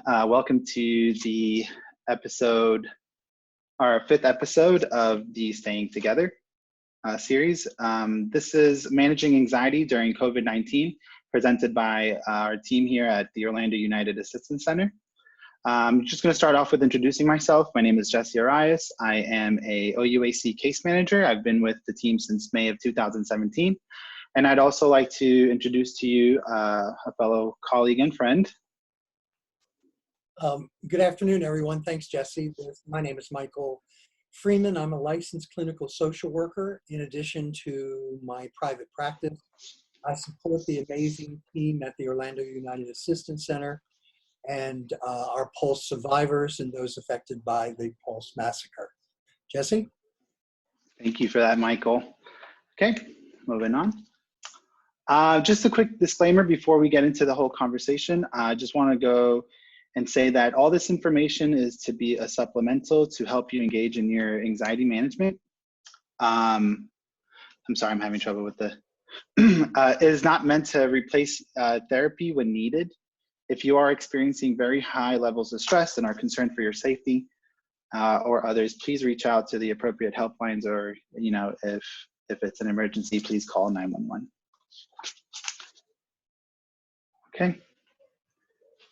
Welcome to the episode, our fifth episode of the Staying Together series. This is Managing Anxiety During COVID-19, presented by our team here at the Orlando United Assistance Center. I'm just going to start off with introducing myself. My name is Jesse Arias. I am a OUAC case manager. I've been with the team since May of 2017. And I'd also like to introduce to you a fellow colleague and friend. Good afternoon, everyone. Thanks, Jesse. My name is Michael Freeman. I'm a licensed clinical social worker. In addition to my private practice, I support the amazing team at the Orlando United Assistance Center and our Pulse survivors and those affected by the Pulse massacre. Jesse? Thank you for that, Michael. Okay, moving on. Just a quick disclaimer before we get into the whole conversation. I just want to go and say that all this information is to be a supplemental to help you engage in your anxiety management. I'm sorry, I'm having trouble with the, it is not meant to replace therapy when needed. If you are experiencing very high levels of stress and are concerned for your safety or others, please reach out to the appropriate helplines, or, you know, if it's an emergency, please call 911. Okay.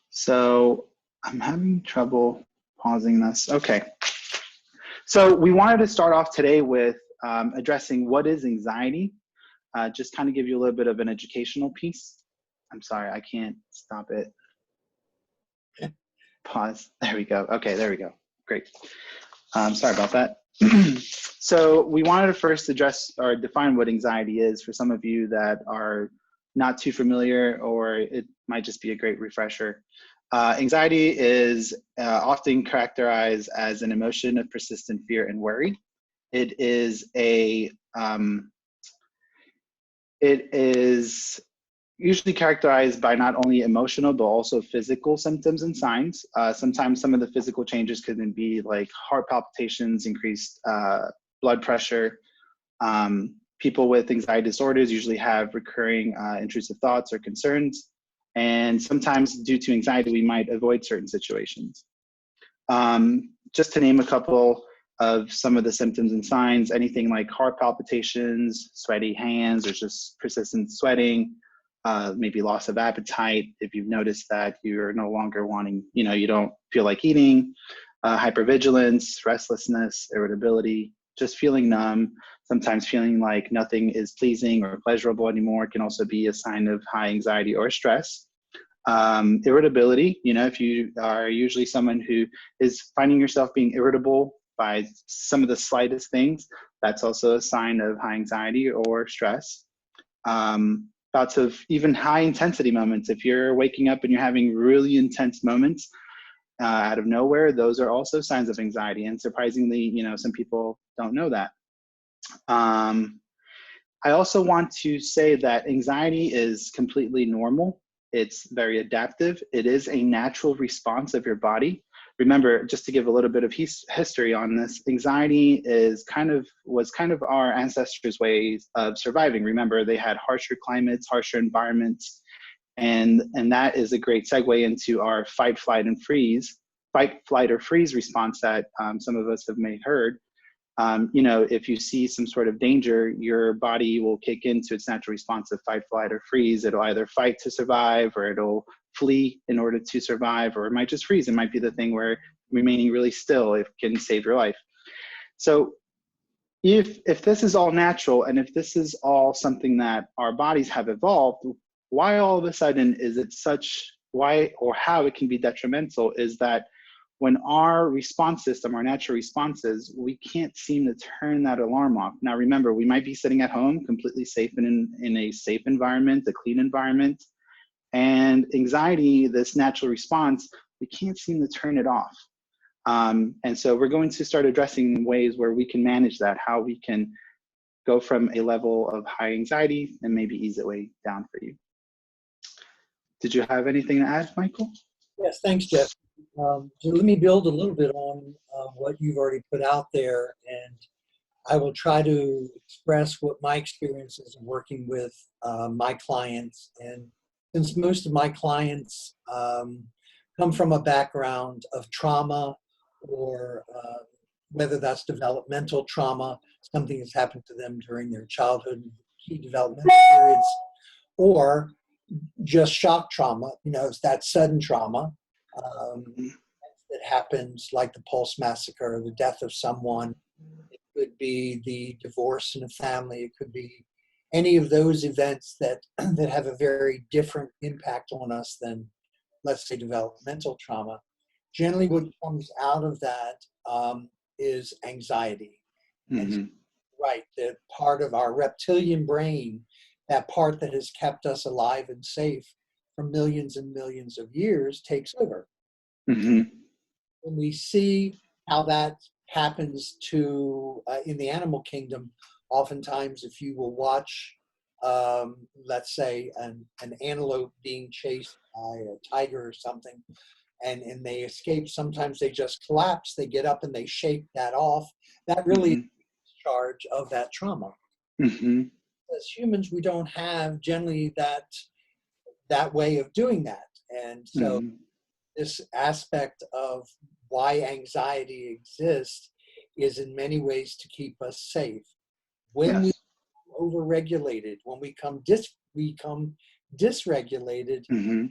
So I'm having trouble pausing this. Okay. So we wanted to start off today with addressing what is anxiety, just kind of give you a little bit of an educational piece. I'm sorry, I can't stop it. Pause. There we go. Okay, there we go. Great. Sorry about that. So we wanted to first address or define what anxiety is for some of you that are not too familiar, or it might just be a great refresher. Anxiety is often characterized as an emotion of persistent fear and worry. It is usually characterized by not only emotional, but also physical symptoms and signs. Sometimes some of the physical changes could be like heart palpitations, increased blood pressure. People with anxiety disorders usually have recurring intrusive thoughts or concerns. And sometimes due to anxiety, we might avoid certain situations. Just to name a couple of some of the symptoms and signs, anything like heart palpitations, sweaty hands, or just persistent sweating, maybe loss of appetite. If you've noticed that you're no longer wanting, you don't feel like eating, hypervigilance, restlessness, irritability, just feeling numb, sometimes feeling like nothing is pleasing or pleasurable anymore can also be a sign of high anxiety or stress. Irritability, if you are usually someone who is finding yourself being irritable by some of the slightest things, that's also a sign of high anxiety or stress. Lots of even high intensity moments. If you're waking up and you're having really intense moments out of nowhere, those are also signs of anxiety. And surprisingly, some people don't know that. I also want to say that anxiety is completely normal. It's very adaptive. It is a natural response of your body. Remember, just to give a little bit of history on this, anxiety was kind of our ancestors' ways of surviving. Remember, they had harsher climates, harsher environments, and that is a great segue into our fight, flight, or freeze response that some of us have may heard. If you see some sort of danger, your body will kick into its natural response of fight, flight, or freeze. It'll either fight to survive, or it'll flee in order to survive, or it might just freeze. It might be the thing where remaining really still, it can save your life. So if this is all natural, and if this is all something that our bodies have evolved, why all of a sudden is it why or how it can be detrimental is that when our response system, our natural responses, we can't seem to turn that alarm off. Now, remember, we might be sitting at home completely safe and in a safe environment, a clean environment. And anxiety, this natural response, we can't seem to turn it off. And so we're going to start addressing ways where we can manage that, how we can go from a level of high anxiety and maybe ease it way down for you. Did you have anything to add, Michael? Yes, thanks, Jeff. So let me build a little bit on what you've already put out there, and I will try to express what my experiences of working with my clients. And since most of my clients come from a background of trauma, or whether that's developmental trauma, something that's happened to them during their childhood, key developmental periods, or just shock trauma. It's that sudden trauma that happens, like the Pulse massacre, the death of someone. It could be the divorce in a family. It could be any of those events that that have a very different impact on us than, let's say, developmental trauma. Generally, what comes out of that is anxiety. And Mm-hmm. right, that part of our reptilian brain, that part that has kept us alive and safe for millions and millions of years, takes over. Mm-hmm. When we see how that happens to in the animal kingdom, oftentimes if you will watch, let's say, an antelope being chased by a tiger or something, and they escape, sometimes they just collapse, they get up and they shake that off. That really is the charge of that trauma. Mm-hmm. As humans, we don't have generally that way of doing that. And so Mm-hmm. this aspect of why anxiety exists is in many ways to keep us safe. When we Yes. overregulated, when we become dysregulated, Mm-hmm.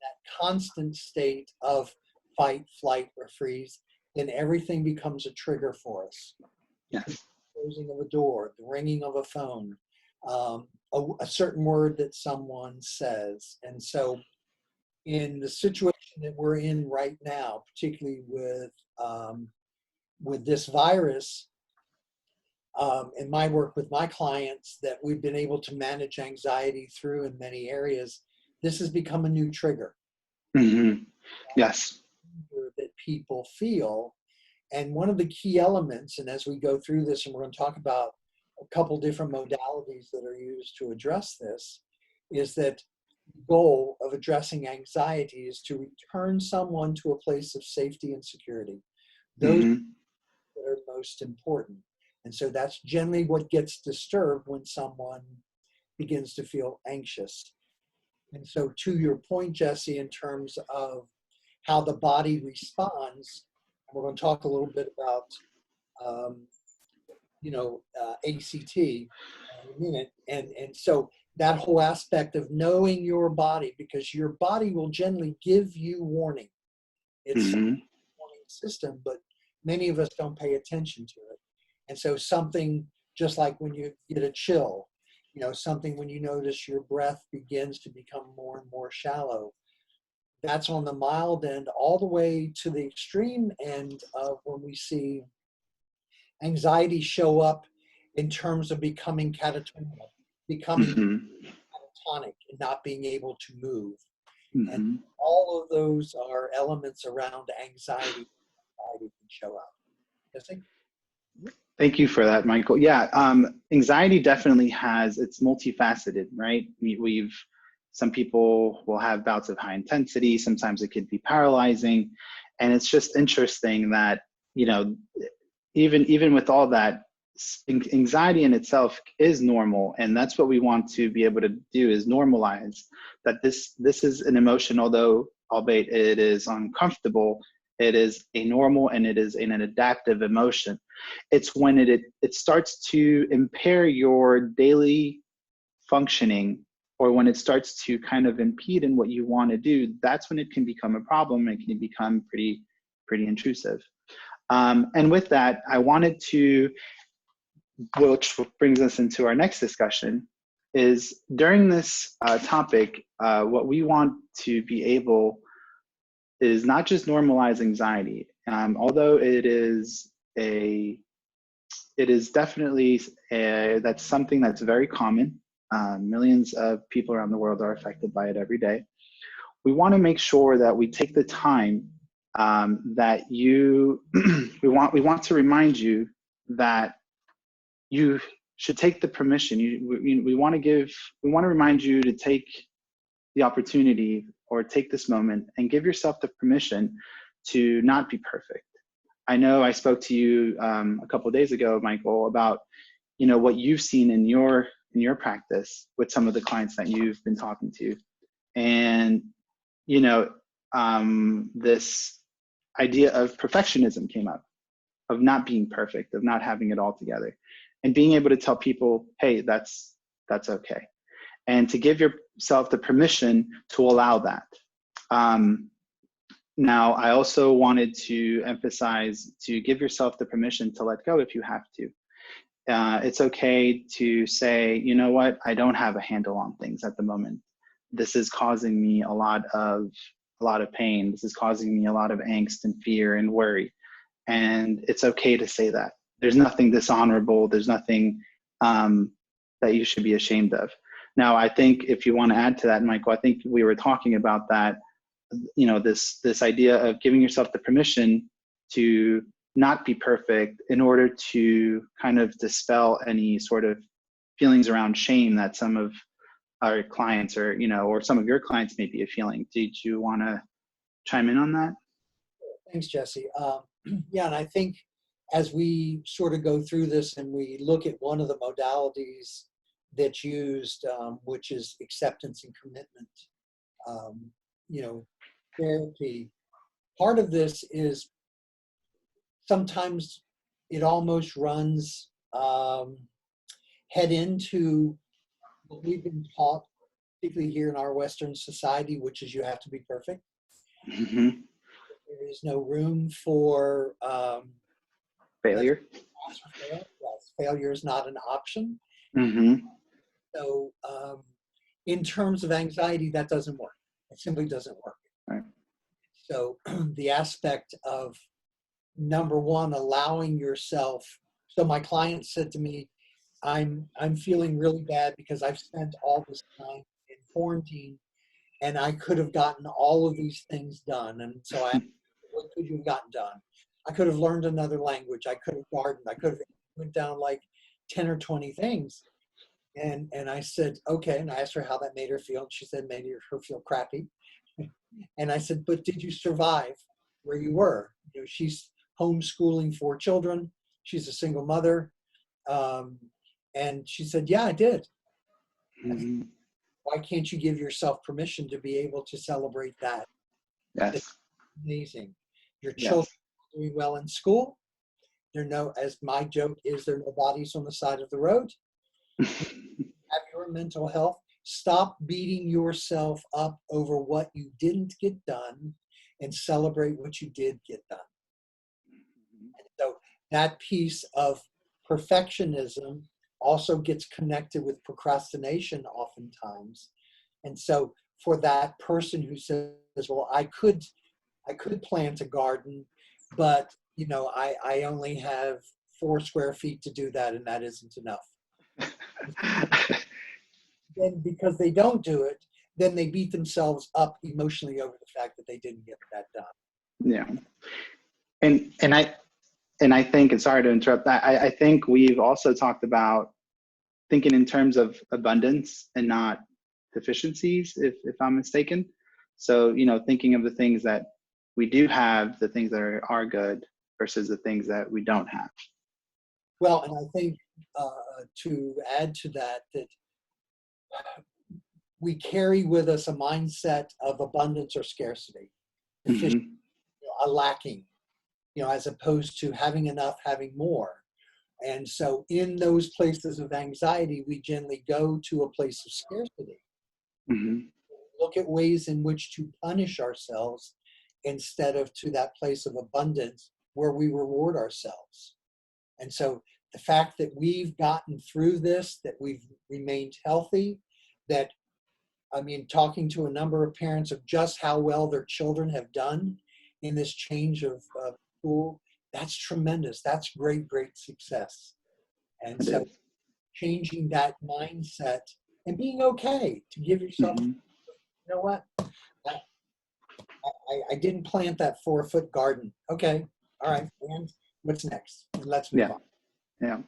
that constant state of fight, flight, or freeze, then everything becomes a trigger for us. Yes. Closing of a door, the ringing of a phone, a certain word that someone says. And so in the situation that we're in right now, particularly with this virus, in my work with my clients that we've been able to manage anxiety through in many areas, this has become a new trigger. Mm-hmm. Yes. That people feel. And one of the key elements, and as we go through this, and we're going to talk about a couple different modalities that are used to address this, is that the goal of addressing anxiety is to return someone to a place of safety and security. Those Mm-hmm. that are most important. And so that's generally what gets disturbed when someone begins to feel anxious. And so to your point, Jesse, in terms of how the body responds, and we're going to talk a little bit about, ACT in a minute. And so that whole aspect of knowing your body, because your body will generally give you warning. It's a Mm-hmm. warning system, but many of us don't pay attention to it. And so something just like when you get a chill, something when you notice your breath begins to become more and more shallow, that's on the mild end, all the way to the extreme end of when we see anxiety show up in terms of becoming catatonic, becoming Mm-hmm. catatonic and not being able to move. And Mm-hmm. all of those are elements around anxiety. Anxiety can show up. Jesse? Thank you for that, Michael. Yeah, anxiety definitely it's multifaceted, right? Some people will have bouts of high intensity. Sometimes it could be paralyzing. And it's just interesting that, even with all that, anxiety in itself is normal. And that's what we want to be able to do, is normalize that this is an emotion, albeit it is uncomfortable, it is a normal and it is an adaptive emotion. It's when it starts to impair your daily functioning, or when it starts to kind of impede in what you want to do, that's when it can become a problem. It can become pretty intrusive. And with that, I wanted to, which brings us into our next discussion, is during this topic, what we want to be able is not just normalize anxiety, although it is definitely that's something that's very common. Millions of people around the world are affected by it every day. We want to make sure that we take the time that we want to remind you that you should take the permission. We want to remind you to take the opportunity, or take this moment and give yourself the permission to not be perfect. I know I spoke to you a couple of days ago, Michael, about what you've seen in your practice with some of the clients that you've been talking to, and this idea of perfectionism came up, of not being perfect, of not having it all together, and being able to tell people, hey, that's okay, and to give yourself the permission to allow that. Now, I also wanted to emphasize to give yourself the permission to let go if you have to. It's okay to say, you know what, I don't have a handle on things at the moment. This is causing me a lot of pain. This is causing me a lot of angst and fear and worry. And it's okay to say that. There's nothing dishonorable. There's nothing that you should be ashamed of. Now, I think if you want to add to that, Michael, I think we were talking about that, you know, this idea of giving yourself the permission to not be perfect in order to kind of dispel any sort of feelings around shame that some of our clients or, you know, or some of your clients may be feeling. Did you want to chime in on that? Thanks, Jesse. Yeah, and I think as we sort of go through this and we look at one of the modalities that's used, which is acceptance and commitment, you know, therapy, part of this is sometimes it almost runs head into what we've been taught, particularly here in our Western society, which is you have to be perfect. Mm-hmm. There is no room for Failure. Yes, failure is not an option. Mm-hmm. So in terms of anxiety, that doesn't work. It simply doesn't work. Right. So the aspect of, number one, allowing yourself. So my client said to me, I'm feeling really bad because I've spent all this time in quarantine and I could have gotten all of these things done. And so what could you have gotten done? I could have learned another language. I could have gardened. I could have went down like 10 or 20 things. And I said, okay. And I asked her how that made her feel. And she said, made her feel crappy. And I said, but did you survive where you were? You know, she's homeschooling 4 children. She's a single mother. And she said, yeah, I did. Mm-hmm. Why can't you give yourself permission to be able to celebrate that? Yes. It's amazing. Your Yes. children are doing well in school. There are no, as my joke is, there are no bodies on the side of the road. Have your mental health. Stop beating yourself up over what you didn't get done and celebrate what you did get done. And so that piece of perfectionism also gets connected with procrastination oftentimes. And so for that person who says, well, I could plant a garden, but you know, I only have 4 square feet to do that, and that isn't enough. Then because they don't do it, then they beat themselves up emotionally over the fact that they didn't get that done. Yeah. And I think, and sorry to interrupt that, I think we've also talked about thinking in terms of abundance and not deficiencies, if I'm mistaken. So, you know, thinking of the things that we do have, the things that are good versus the things that we don't have. Well, and I think to add to that, that we carry with us a mindset of abundance or scarcity, Mm-hmm. a lacking, you know, as opposed to having enough, having more. And so in those places of anxiety, we generally go to a place of scarcity. Mm-hmm. Look at ways in which to punish ourselves instead of to that place of abundance where we reward ourselves. And so the fact that we've gotten through this, that we've remained healthy, that, I mean, talking to a number of parents of just how well their children have done in this change of school, that's tremendous. That's great, great success. And so changing that mindset and being okay to give yourself, Mm-hmm. you know what, I didn't plant that 4-foot garden. Okay, all right, and what's next? And let's move on. Yeah.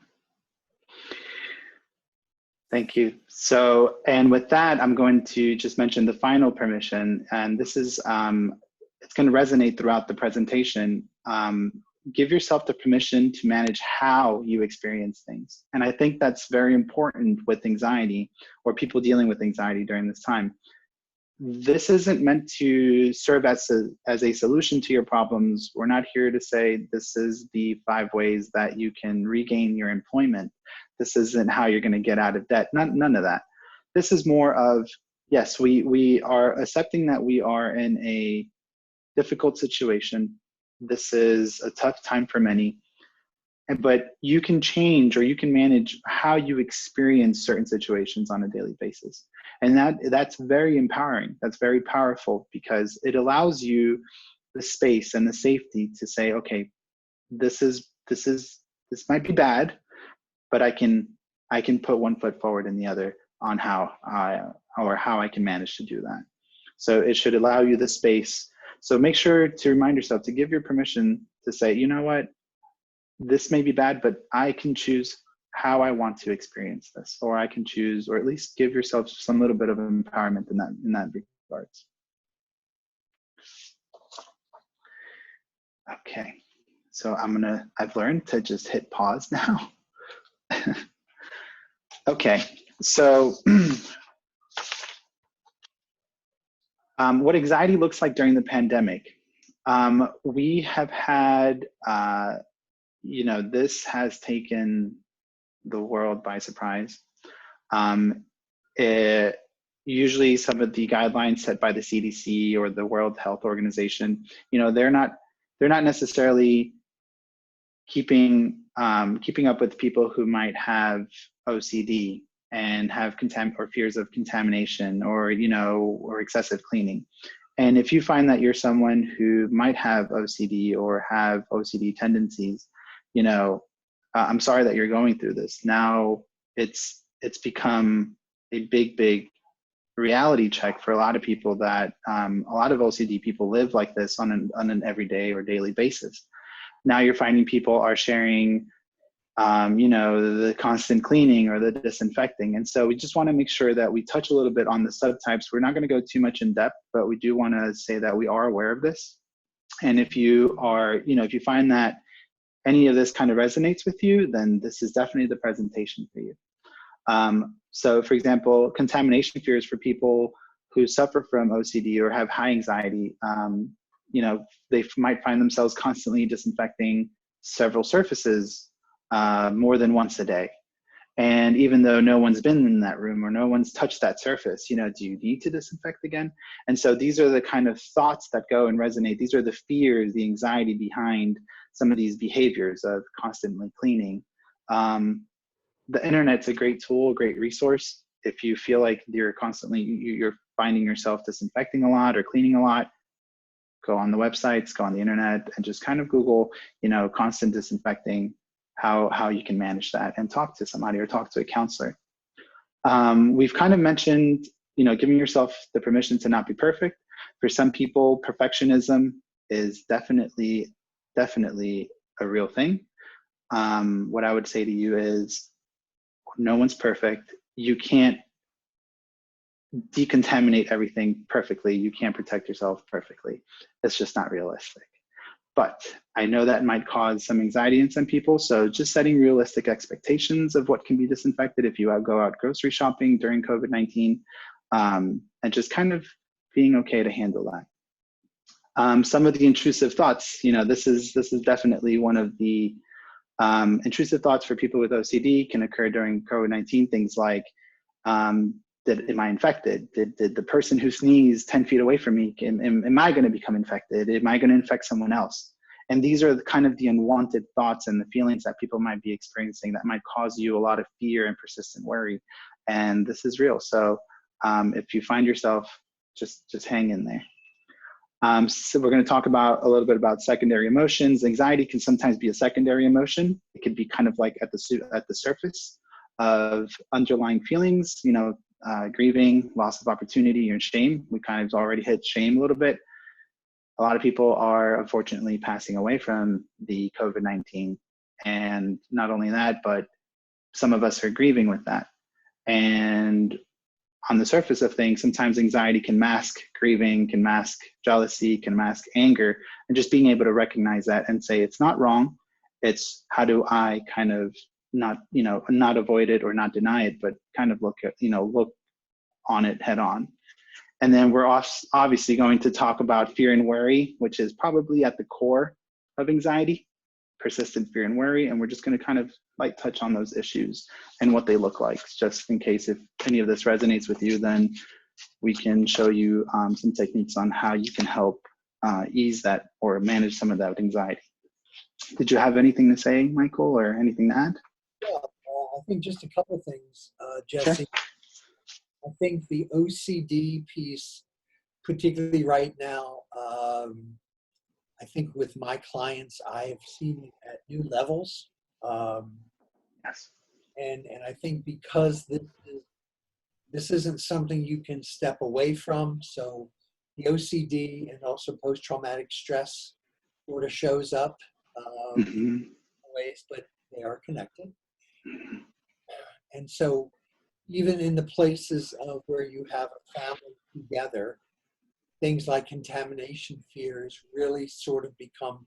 Thank you. So, and with that, I'm going to just mention the final permission, and this is, it's going to resonate throughout the presentation. Give yourself the permission to manage how you experience things. And I think that's very important with anxiety or people dealing with anxiety during this time. this isn't meant to serve as a solution to your problems. We're not here to say this is the 5 ways that you can regain your employment. This isn't how you're going to get out of debt. None of that. This is more of, yes, we are accepting that we are in a difficult situation. This is a tough time for many. But you can change, or you can manage how you experience certain situations on a daily basis. And that's very empowering. That's very powerful, because it allows you the space and the safety to say, okay, this might be bad, but I can put one foot forward and the other on how I can manage to do that. So it should allow you the space. So make sure to remind yourself to give your permission to say, you know what, this may be bad, but I can choose how I want to experience this, or I can choose, or at least give yourself some little bit of empowerment in that regards. Okay, so I've learned to just hit pause now. Okay, so what anxiety looks like during the pandemic. We have had, this has taken the world by surprise. Usually some of the guidelines set by the CDC or the World Health Organization, they're not necessarily keeping up with people who might have OCD and have or fears of contamination, or excessive cleaning. And if you find that you're someone who might have OCD or have OCD tendencies, I'm sorry that you're going through this. Now it's become a big reality check for a lot of people that a lot of OCD people live like this on an everyday or daily basis. Now you're finding people are sharing, the constant cleaning or the disinfecting. And so we just want to make sure that we touch a little bit on the subtypes. We're not going to go too much in depth, but we do want to say that we are aware of this. And if you are, if you find that any of this kind of resonates with you, then this is definitely the presentation for you. So for example, contamination fears for people who suffer from OCD or have high anxiety, they might find themselves constantly disinfecting several surfaces more than once a day. And even though no one's been in that room or no one's touched that surface, do you need to disinfect again? And so these are the kind of thoughts that go and resonate. These are the fears, the anxiety behind some of these behaviors of constantly cleaning. The internet's a great tool, a great resource. If you feel like you're finding yourself disinfecting a lot or cleaning a lot, go on the websites, go on the internet, and just kind of Google, constant disinfecting, how you can manage that, and talk to somebody or talk to a counselor. We've kind of mentioned, giving yourself the permission to not be perfect. For some people, perfectionism is definitely a real thing. What I would say to you is, no one's perfect. You can't decontaminate everything perfectly. You can't protect yourself perfectly. It's just not realistic. But I know that might cause some anxiety in some people. So just setting realistic expectations of what can be disinfected if you go out grocery shopping during COVID-19, and just kind of being okay to handle that. Some of the intrusive thoughts, this is definitely one of the intrusive thoughts for people with OCD can occur during COVID-19. Things like, am I infected? Did the person who sneezed 10 feet away from me, am I going to become infected? Am I going to infect someone else? And these are kind of the unwanted thoughts and the feelings that people might be experiencing that might cause you a lot of fear and persistent worry. And this is real. So if you find yourself, just hang in there. So we're going to talk a little bit about secondary emotions. Anxiety can sometimes be a secondary emotion. It could be kind of like at the surface of underlying feelings, grieving, loss of opportunity, and shame. We kind of already hit shame a little bit. A lot of people are unfortunately passing away from the COVID-19. And not only that, but some of us are grieving with that. And on the surface of things, sometimes anxiety can mask grieving, can mask jealousy, can mask anger, and just being able to recognize that and say, it's not wrong. It's how do I kind of not avoid it or not deny it, but kind of look on it head on. And then we're obviously going to talk about fear and worry, which is probably at the core of anxiety, persistent fear and worry. And we're just going to kind of like touch on those issues and what they look like, just in case if any of this resonates with you, then we can show you some techniques on how you can help ease that or manage some of that anxiety. Did you have anything to say, Michael, or anything to add? Yeah, I think just a couple of things, Sure. Jesse. I think the OCD piece, particularly right now, I think with my clients, I have seen it at new levels. Yes. And I think because this isn't something you can step away from, so the OCD and also post-traumatic stress sort of shows up Mm-hmm. in ways, but they are connected. And so even in the places of where you have a family together, things like contamination fears really sort of become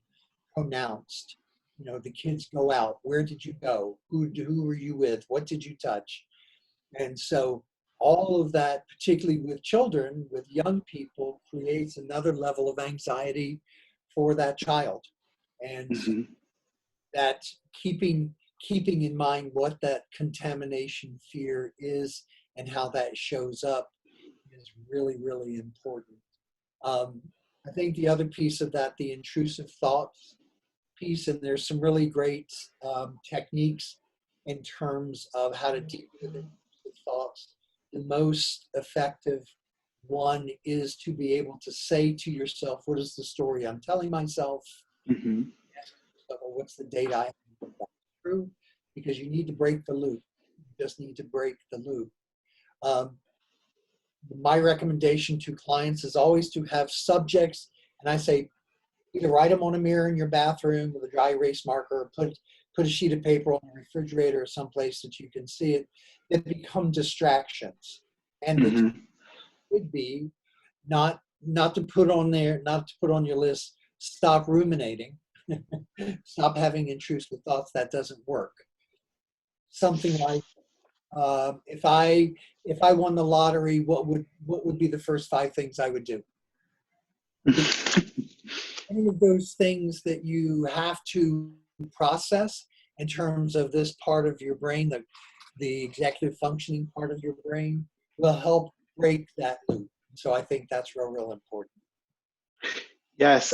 pronounced. You know, the kids go out. Where did you go? Who were you with? What did you touch? And so all of that, particularly with children, with young people, creates another level of anxiety for that child. And so Mm-hmm. that keeping in mind what that contamination fear is and how that shows up is really, really important. I think the other piece of that, the intrusive thoughts piece, and there's some really great techniques in terms of how to deal with intrusive thoughts. The most effective one is to be able to say to yourself, what is the story I'm telling myself? Mm-hmm. Or what's the data I have through? Because you need to break the loop. You just need to break the loop. My recommendation to clients is always to have subjects, and I say either write them on a mirror in your bathroom with a dry erase marker, or put a sheet of paper on the refrigerator or someplace that you can see it, that become distractions. And the Mm-hmm. would be not to put on there, not to put on your list, stop ruminating, stop having intrusive thoughts. That doesn't work. Something like, if I won the lottery, what would be the first 5 things I would do? Any of those things that you have to process in terms of this part of your brain, the executive functioning part of your brain, will help break that loop. So I think that's real important. Yes.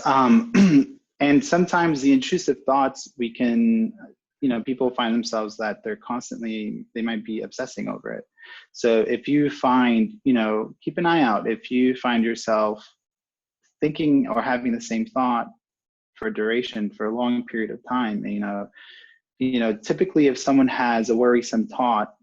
And sometimes the intrusive thoughts, we can, people find themselves that they might be obsessing over it. So if you find, keep an eye out. If you find yourself thinking or having the same thought for a duration, for a long period of time, typically if someone has a worrisome thought,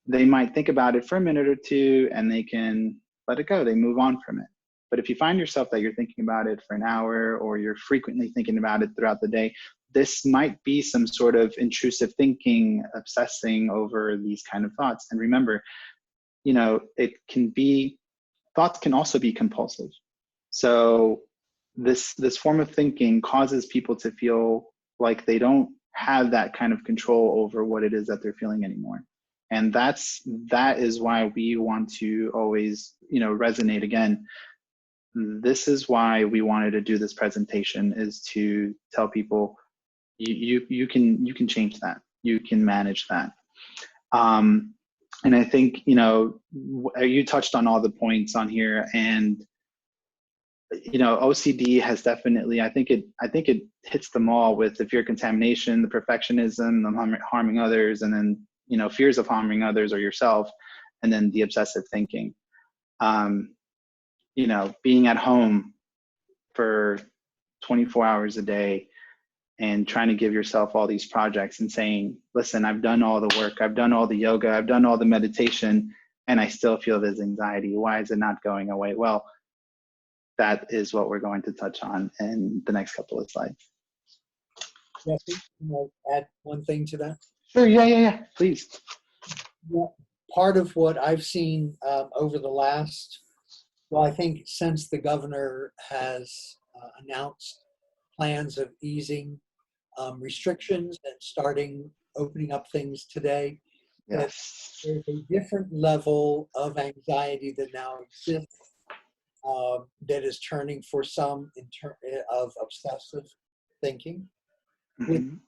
they might think about it for a minute or two and they can let it go. They move on from it. But if you find yourself that you're thinking about it for an hour or you're frequently thinking about it throughout the day, this might be some sort of intrusive thinking, obsessing over these kind of thoughts. And remember, thoughts can also be compulsive. So this form of thinking causes people to feel like they don't have that kind of control over what it is that they're feeling anymore. And that is why we want to always, resonate again. This is why we wanted to do this presentation, is to tell people you can change that. You can manage that. And I think, you touched on all the points on here, and OCD has definitely, I think it hits them all with the fear of contamination, the perfectionism, the harming others, and then, fears of harming others or yourself, and then the obsessive thinking. Being at home for 24 hours a day and trying to give yourself all these projects and saying, listen, I've done all the work, I've done all the yoga, I've done all the meditation, and I still feel this anxiety. Why is it not going away? Well, that is what we're going to touch on in the next couple of slides. Jesse, can I add one thing to that? Sure, yeah, please. Well, part of what I've seen over the last, I think since the governor has announced plans of easing restrictions and opening up things today, that Yes. there's a different level of anxiety that now exists, that is turning for some of obsessive thinking. With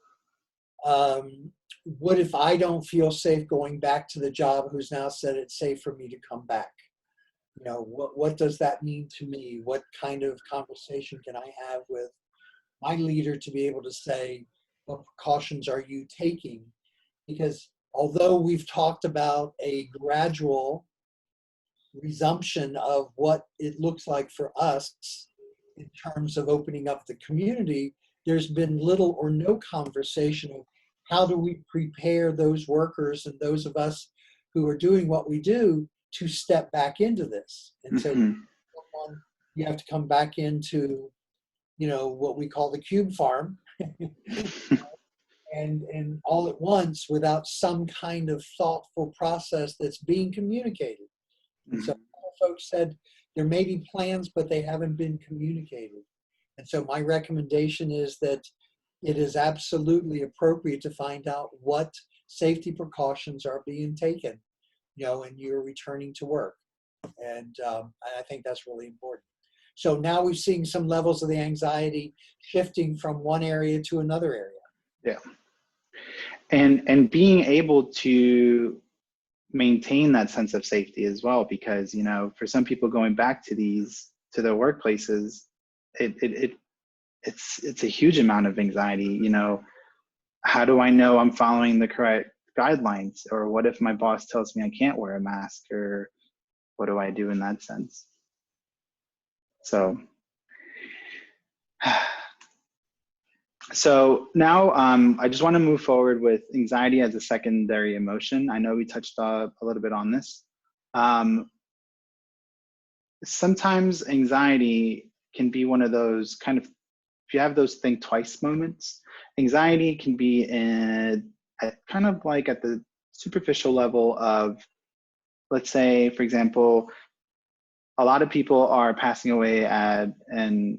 Mhm. what if I don't feel safe going back to the job who's now said it's safe for me to come back? You know, what does that mean to me? What kind of conversation can I have with my leader to be able to say, what precautions are you taking? Because although we've talked about a gradual resumption of what it looks like for us in terms of opening up the community, there's been little or no conversation of how do we prepare those workers and those of us who are doing what we do to step back into this. And so Mhm. you have to come back into, you know, what we call the cube farm, and all at once without some kind of thoughtful process that's being communicated. And so Mhm. folks said there may be plans, but they haven't been communicated. And so my recommendation is that it is absolutely appropriate to find out what safety precautions are being taken, you know, and you're returning to work. And I think that's really important. So now we've seen some levels of the anxiety shifting from one area to another area. Yeah. And being able to maintain that sense of safety as well, because, you know, for some people going back to their workplaces, it's a huge amount of anxiety. You know, how do I know I'm following the correct guidelines? Or what if my boss tells me I can't wear a mask? Or what do I do in that sense? So, so now I just want to move forward with anxiety as a secondary emotion. I know we touched a little bit on this. Um, Sometimes anxiety can be one of those kind of, if you have those think twice moments, anxiety can be at kind of like at the superficial level of, let's say, for example, a lot of people are passing away at an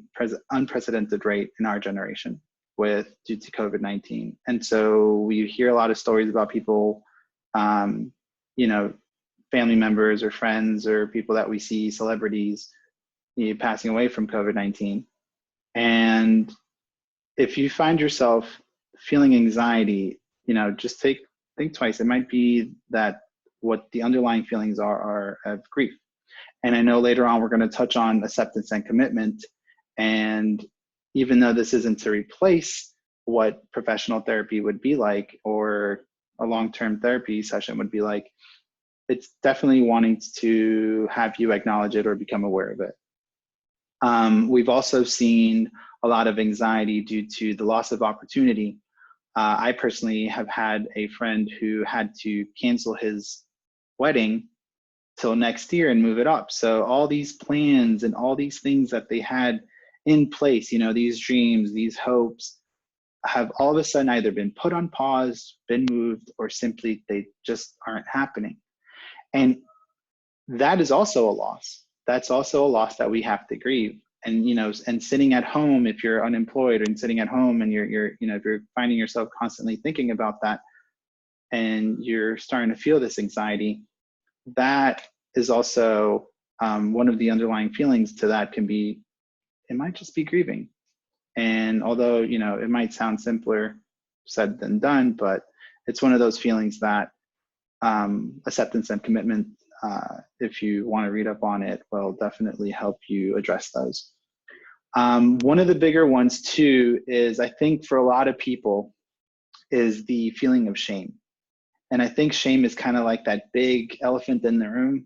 unprecedented rate in our generation due to COVID-19. And so we hear a lot of stories about people, um, you know, family members or friends or people that we see, celebrities, you know, passing away from COVID-19. And if you find yourself feeling anxiety, you know, just think twice. It might be that what the underlying feelings are of grief. And I know later on we're going to touch on acceptance and commitment. And even though this isn't to replace what professional therapy would be like or a long-term therapy session would be like, it's definitely wanting to have you acknowledge it or become aware of it. We've also seen a lot of anxiety due to the loss of opportunity. I personally have had a friend who had to cancel his wedding till next year and move it up. So all these plans and all these things that they had in place, you know, these dreams, these hopes, have all of a sudden either been put on pause, been moved, or simply they just aren't happening. And that is also a loss. That's also a loss that we have to grieve. And, you know, and sitting at home, if you're unemployed and sitting at home and you're, you know, if you're finding yourself constantly thinking about that and you're starting to feel this anxiety, that is also one of the underlying feelings to that can be, it might just be grieving. And although, you know, it might sound simpler said than done, but it's one of those feelings that acceptance and commitment, if you want to read up on it, will definitely help you address those. One of the bigger ones too is, I think for a lot of people, is the feeling of shame. And I think shame is kind of like that big elephant in the room.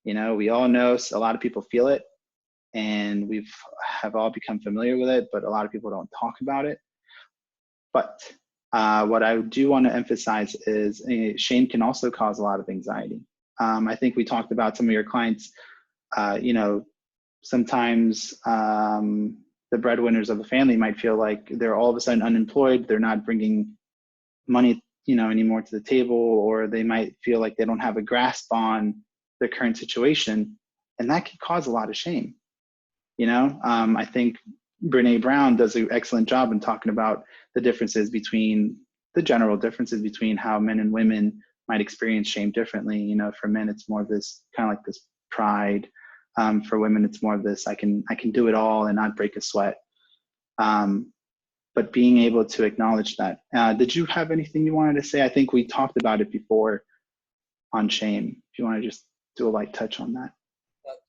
You know, we all know a lot of people feel it and have all become familiar with it, but a lot of people don't talk about it. But what I do want to emphasize is shame can also cause a lot of anxiety. I think we talked about some of your clients, you know, sometimes the breadwinners of the family might feel like they're all of a sudden unemployed. They're not bringing money, you know, anymore to the table, or they might feel like they don't have a grasp on their current situation. And that can cause a lot of shame. You know, I think Brene Brown does an excellent job in talking about the differences between the general differences between how men and women might experience shame differently. You know, for men, it's more of this kind of like this pride. For women, it's more of this, I can do it all and not break a sweat. But being able to acknowledge that. Did you have anything you wanted to say? I think we talked about it before on shame. If you want to just do a light touch on that.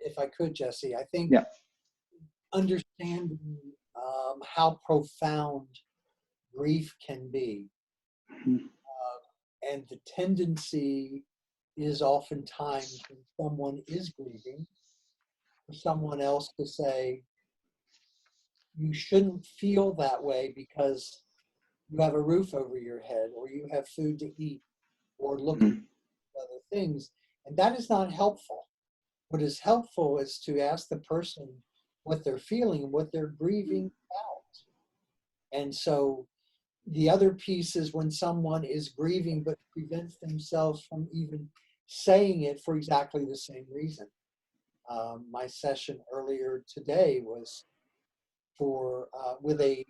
If I could, Jesse, I think Yeah. understanding how profound grief can be, and the tendency is oftentimes when someone is grieving, for someone else to say, you shouldn't feel that way because you have a roof over your head, or you have food to eat, or looking at other things. And that is not helpful. What is helpful is to ask the person what they're feeling, what they're grieving about. And so the other piece is when someone is grieving but prevents themselves from even saying it for exactly the same reason. My session earlier today was for with a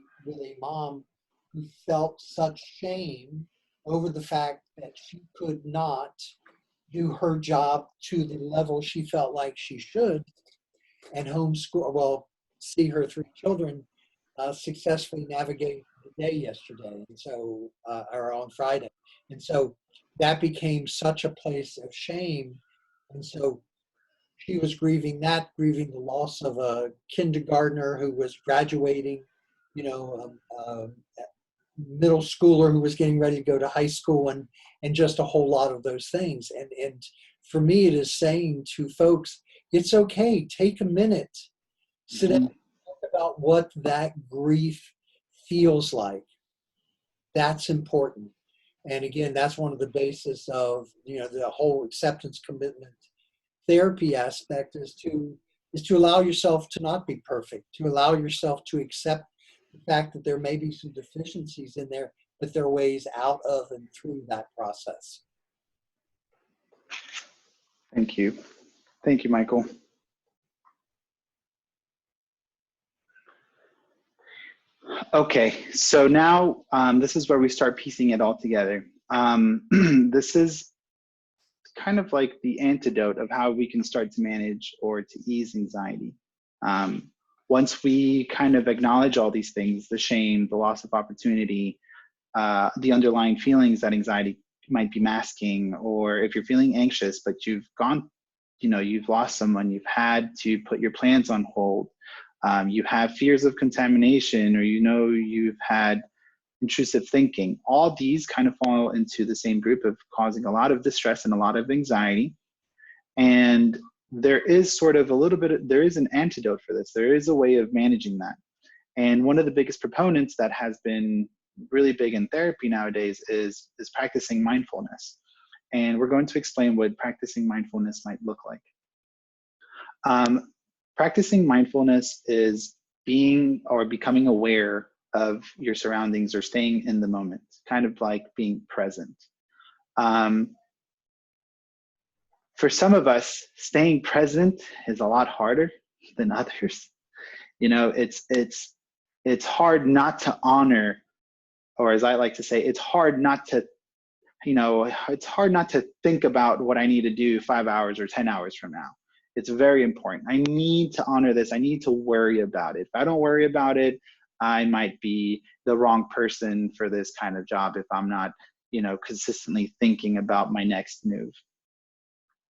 mom who felt such shame over the fact that she could not do her job to the level she felt like she should, and see her three children successfully navigate the day yesterday, and so or on Friday, and so that became such a place of shame, and so she was grieving the loss of a kindergartner who was graduating, you know, middle schooler who was getting ready to go to high school, and just a whole lot of those things. And for me, it is saying to folks, it's okay, take a minute, sit down, talk about what that grief feels like. That's important. And again, that's one of the basis of, you know, the whole acceptance commitment therapy aspect is to allow yourself to not be perfect, to allow yourself to accept the fact that there may be some deficiencies in there, but there are ways out of and through that process. Thank you. Thank you, Michael. Okay, so now this is where we start piecing it all together. This is kind of like the antidote of how we can start to manage or to ease anxiety. Once we kind of acknowledge all these things, the shame, the loss of opportunity, the underlying feelings that anxiety might be masking, or if you're feeling anxious, but you've lost someone, you've had to put your plans on hold, you have fears of contamination, or you've had intrusive thinking, all these kind of fall into the same group of causing a lot of distress and a lot of anxiety. And there is there is an antidote for this. There is a way of managing that. And one of the biggest proponents that has been really big in therapy nowadays is practicing mindfulness. And we're going to explain what practicing mindfulness might look like. Practicing mindfulness is being or becoming aware of your surroundings, or staying in the moment, kind of like being present. For some of us, staying present is a lot harder than others. You know, it's hard not to honor, or as I like to say, it's hard not to think about what I need to do 5 hours or 10 hours from now. It's very important. I need to honor this. I need to worry about it. If I don't worry about it, I might be the wrong person for this kind of job if I'm not, consistently thinking about my next move.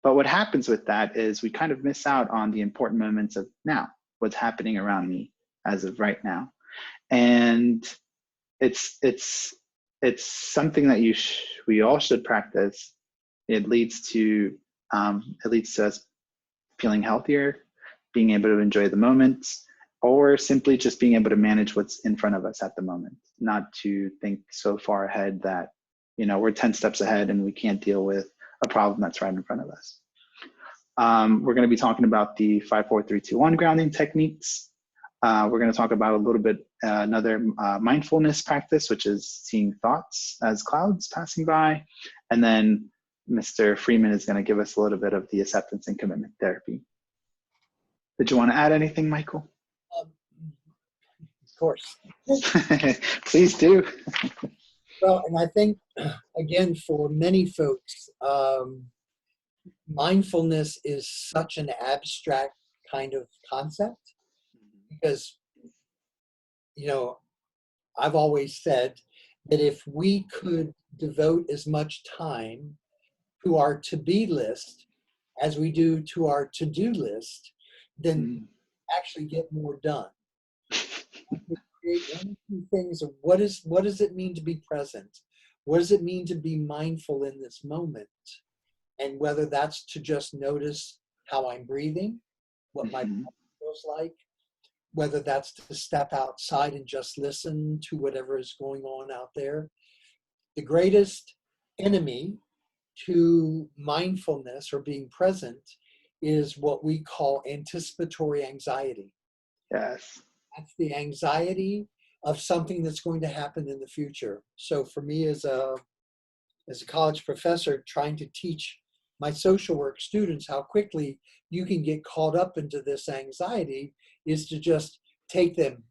But what happens with that is we kind of miss out on the important moments of now, what's happening around me as of right now. And it's something that we all should practice. It leads to us feeling healthier, being able to enjoy the moments, or simply just being able to manage what's in front of us at the moment, not to think so far ahead that, we're 10 steps ahead and we can't deal with a problem that's right in front of us. We're going to be talking about the 5, 4, 3, 2, 1 grounding techniques. We're going to talk about a little bit another mindfulness practice, which is seeing thoughts as clouds passing by. And then Mr. Freeman is going to give us a little bit of the acceptance and commitment therapy. Did you want to add anything, Michael? Of course. Please do. Well, and I think, again, for many folks, mindfulness is such an abstract kind of concept because, you know, I've always said that if we could devote as much time to our to-be list as we do to our to-do list, then Mhm. actually get more done. Create one or two things of what does it mean to be present? What does it mean to be mindful in this moment? And whether that's to just notice how I'm breathing, what my Mhm. body feels like, whether that's to step outside and just listen to whatever is going on out there. The greatest enemy to mindfulness or being present is what we call anticipatory anxiety. Yes. That's the anxiety of something that's going to happen in the future. So for me as a college professor trying to teach my social work students how quickly you can get caught up into this anxiety is to just take them.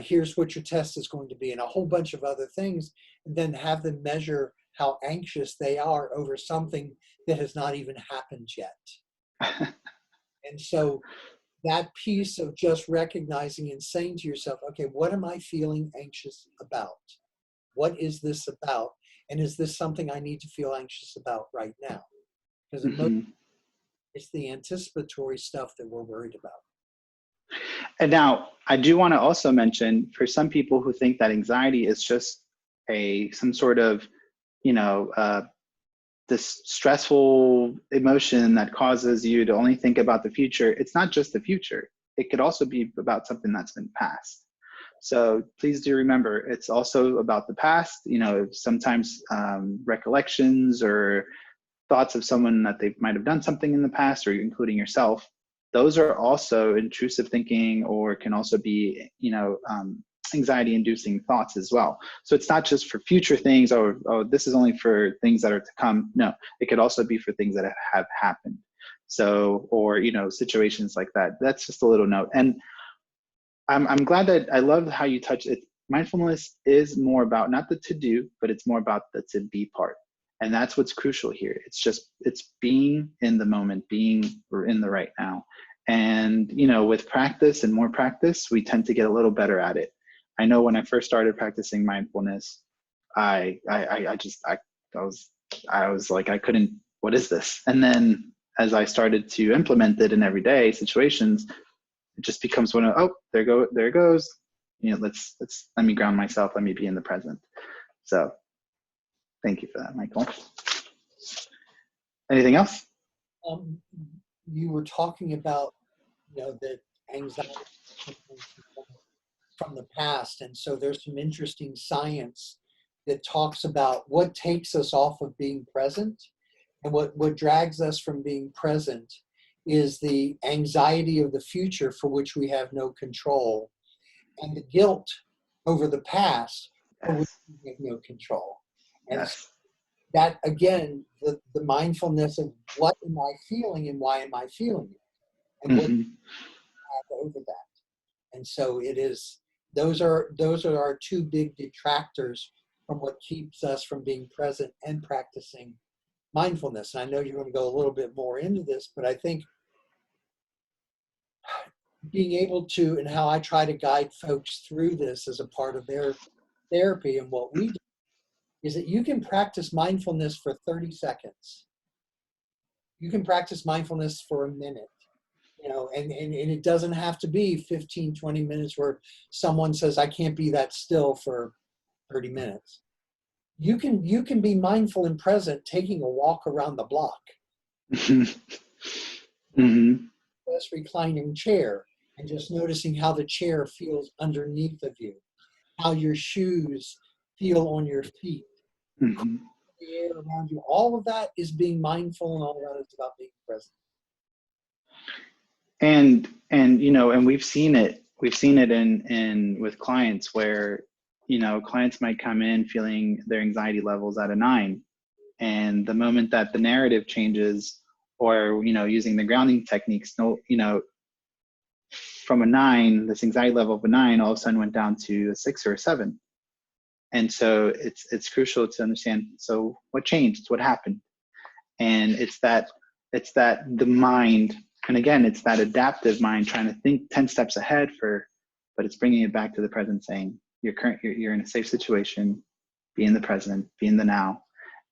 Here's what your test is going to be, and a whole bunch of other things, and then have them measure how anxious they are over something that has not even happened yet. And so that piece of just recognizing and saying to yourself, okay, what am I feeling anxious about? What is this about? And is this something I need to feel anxious about right now? Because Mhm. it's the anticipatory stuff that we're worried about. And now I do want to also mention for some people who think that anxiety is just some sort of, you know, this stressful emotion that causes you to only think about the future. It's not just the future. It could also be about something that's been past. So please do remember, it's also about the past. You know, sometimes recollections or thoughts of someone that they might have done something in the past, or including yourself, those are also intrusive thinking, or can also be, anxiety inducing thoughts as well. So it's not just for future things, or, oh, this is only for things that are to come. No, it could also be for things that have happened. So, or, situations like that. That's just a little note. And I'm glad that I love how you touch it. Mindfulness is more about not the to do, but it's more about the to be part. And that's what's crucial here. It's being in the moment, being in the right now. And, with practice and more practice, we tend to get a little better at it. I know when I first started practicing mindfulness, I was like, I couldn't, what is this? And then as I started to implement it in everyday situations, it just becomes one of, oh, there it goes. Let me ground myself. Let me be in the present. So thank you for that, Michael. Anything else? Um, you were talking about, the anxiety from the past. And so there's some interesting science that talks about what takes us off of being present, and what drags us from being present is the anxiety of the future for which we have no control, and the guilt over the past for which Yes. we have no control. And Yes. that, again, the mindfulness of what am I feeling and why am I feeling it? And what do Mm-hmm. I have over that? And so it is, those are our two big detractors from what keeps us from being present and practicing mindfulness. And I know you're going to go a little bit more into this, but I think being able to, and how I try to guide folks through this as a part of their therapy and what we do, is that you can practice mindfulness for 30 seconds. You can practice mindfulness for a minute, and it doesn't have to be 15, 20 minutes where someone says, I can't be that still for 30 minutes. You can be mindful and present taking a walk around the block. Mm-hmm. This reclining chair and just noticing how the chair feels underneath of you, how your shoes feel on your feet, Mm-hmm. the air around you. All of that is being mindful, and all of that is about being present. And we've seen it in with clients where, clients might come in feeling their anxiety levels at a 9, and the moment that the narrative changes, or using the grounding techniques, no, from a 9, this anxiety level of a 9 all of a sudden went down to a 6 or a 7. And so it's crucial to understand, so what changed, what happened? And it's that the mind, and again, it's that adaptive mind trying to think 10 steps ahead but it's bringing it back to the present, saying you're in a safe situation, be in the present, be in the now,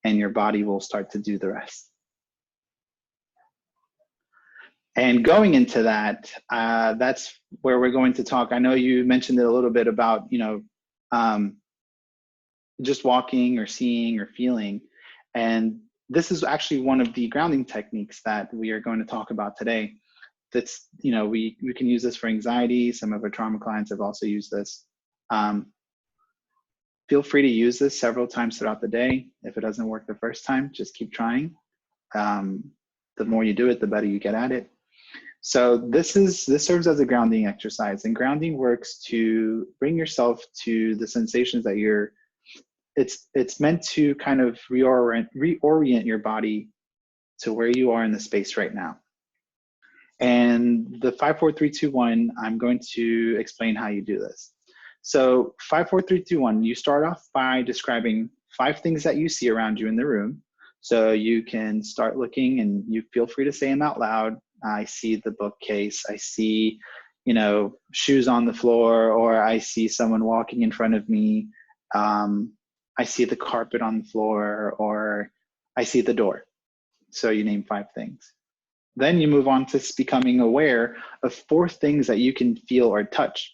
and your body will start to do the rest. And going into that, that's where we're going to talk. I know you mentioned it a little bit about, just walking or seeing or feeling. And this is actually one of the grounding techniques that we are going to talk about today. That's, we can use this for anxiety. Some of our trauma clients have also used this. Feel free to use this several times throughout the day. If it doesn't work the first time, just keep trying. The more you do it, the better you get at it. So this serves as a grounding exercise, and grounding works to bring yourself to the sensations that it's meant to kind of reorient your body to where you are in the space right now. And the 5, 4, 3, 2, 1, I'm going to explain how you do this. So 5, 4, 3, 2, 1, you start off by describing 5 things that you see around you in the room. So you can start looking, and you feel free to say them out loud. I see the bookcase, I see, shoes on the floor, or I see someone walking in front of me. I see the carpet on the floor, or I see the door. So you name 5 things. Then you move on to becoming aware of 4 things that you can feel or touch.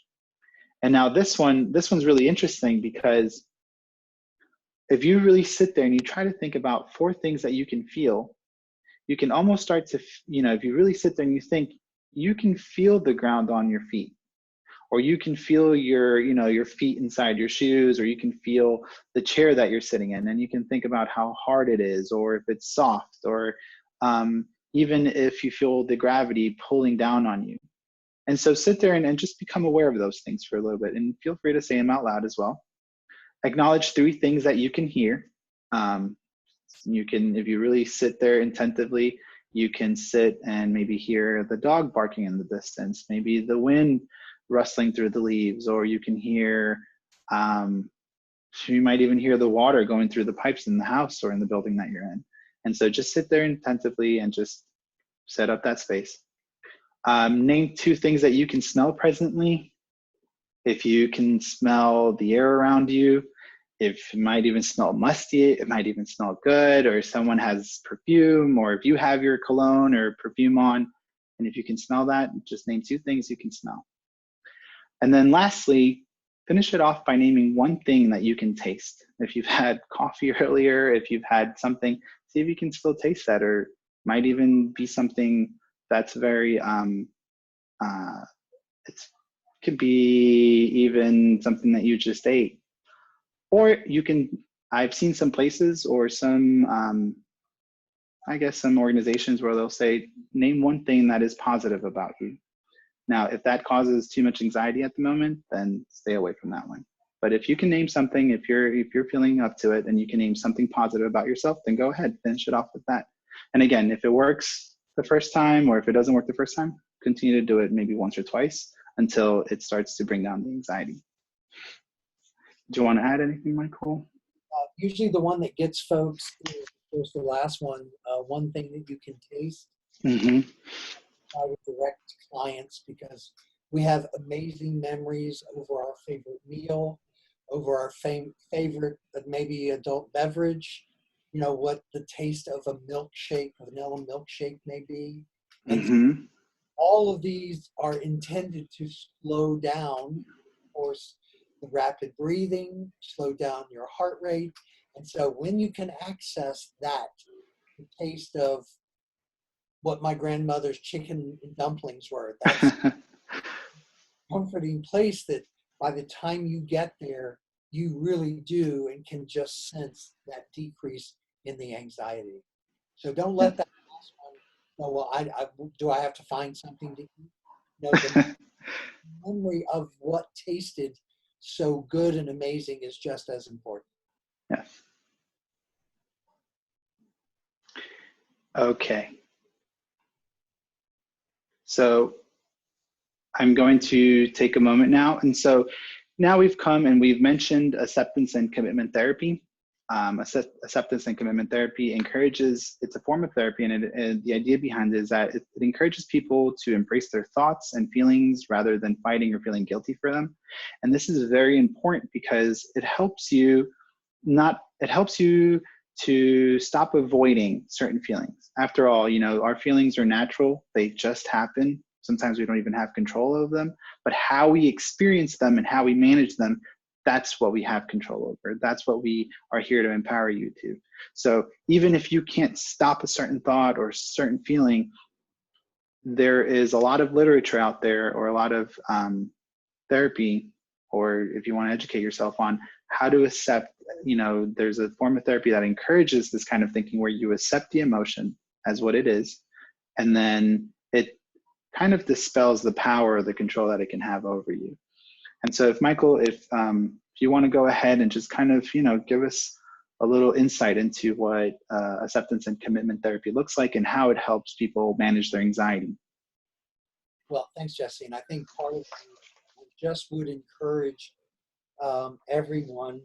And now this one's really interesting, because if you really sit there and you try to think about 4 things that you can feel, you can almost start to, if you really sit there and you think, you can feel the ground on your feet, or you can feel your feet inside your shoes, or you can feel the chair that you're sitting in, and you can think about how hard it is, or if it's soft, or even if you feel the gravity pulling down on you. And so sit there and just become aware of those things for a little bit, and feel free to say them out loud as well. Acknowledge 3 things that you can hear. You can, if you really sit there attentively, you can sit and maybe hear the dog barking in the distance, maybe the wind rustling through the leaves, or you can hear, you might even hear the water going through the pipes in the house or in the building that you're in. And so just sit there attentively and just set up that space. Name 2 things that you can smell presently. If you can smell the air around you, if it might even smell musty, it might even smell good, or someone has perfume, or if you have your cologne or perfume on, and if you can smell that, just name 2 things you can smell. And then lastly, finish it off by naming 1 thing that you can taste. If you've had coffee earlier, if you've had something, see if you can still taste that, or might even be something that's very, it could be even something that you just ate. Or you can, I've seen some places or some, I guess some organizations where they'll say, name 1 thing that is positive about you. Now, if that causes too much anxiety at the moment, then stay away from that one. But if you can name something, if you're feeling up to it and you can name something positive about yourself, then go ahead, finish it off with that. And again, if it works the first time, or if it doesn't work the first time, continue to do it maybe once or twice until it starts to bring down the anxiety. Do you want to add anything, Michael? Usually the one that gets folks is the last one, 1 thing that you can taste. Mm-hmm. I would direct clients, because we have amazing memories over our favorite meal, over our favorite maybe adult beverage, what the taste of a milkshake, a vanilla milkshake may be. And Mm-hmm. all of these are intended to slow down, of course, the rapid breathing, slow down your heart rate. And so when you can access that, the taste of what my grandmother's chicken and dumplings were, that's a comforting place that by the time you get there, you really do and can just sense that decrease in the anxiety. So don't let that last one go, well, do I have to find something to eat? No, the memory of what tasted so good and amazing is just as important. Yes. Okay. So I'm going to take a moment now. And so now we've come and we've mentioned acceptance and commitment therapy. Acceptance and commitment therapy encourages, it's a form of therapy, and the idea behind it is that it encourages people to embrace their thoughts and feelings rather than fighting or feeling guilty for them. And this is very important because it helps you to stop avoiding certain feelings. After all, our feelings are natural. They just happen. Sometimes we don't even have control of them, but how we experience them and how we manage them, that's what we have control over. That's what we are here to empower you to. So even if you can't stop a certain thought or certain feeling, there is a lot of literature out there, or a lot of therapy, or if you want to educate yourself on how to accept, there's a form of therapy that encourages this kind of thinking where you accept the emotion as what it is, and then it kind of dispels the power or the control that it can have over you. And so if you want to go ahead and just kind of, give us a little insight into what acceptance and commitment therapy looks like and how it helps people manage their anxiety. Well, thanks, Jesse. And I think part of it, I just would encourage everyone.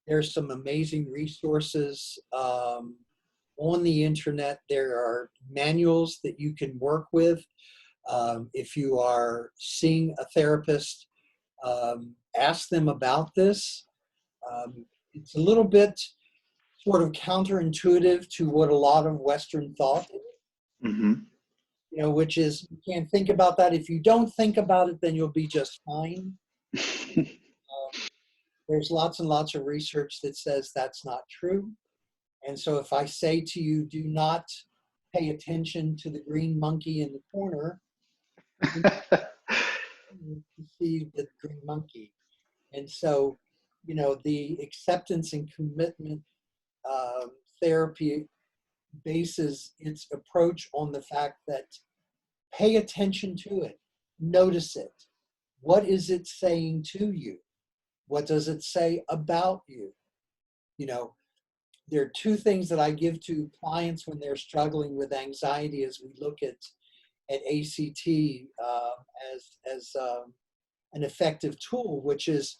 There's some amazing resources on the internet. There are manuals that you can work with. If you are seeing a therapist, ask them about this. It's a little bit sort of counterintuitive to what a lot of Western thought is, Mm-hmm. which is, you can't think about that. If you don't think about it, then you'll be just fine. There's lots and lots of research that says that's not true. And so if I say to you, do not pay attention to the green monkey in the corner, you see the green monkey. And so, the acceptance and commitment therapy bases its approach on the fact that pay attention to it, notice it. What is it saying to you? What does it say about you? There are two things that I give to clients when they're struggling with anxiety as we look at ACT as an effective tool, which is,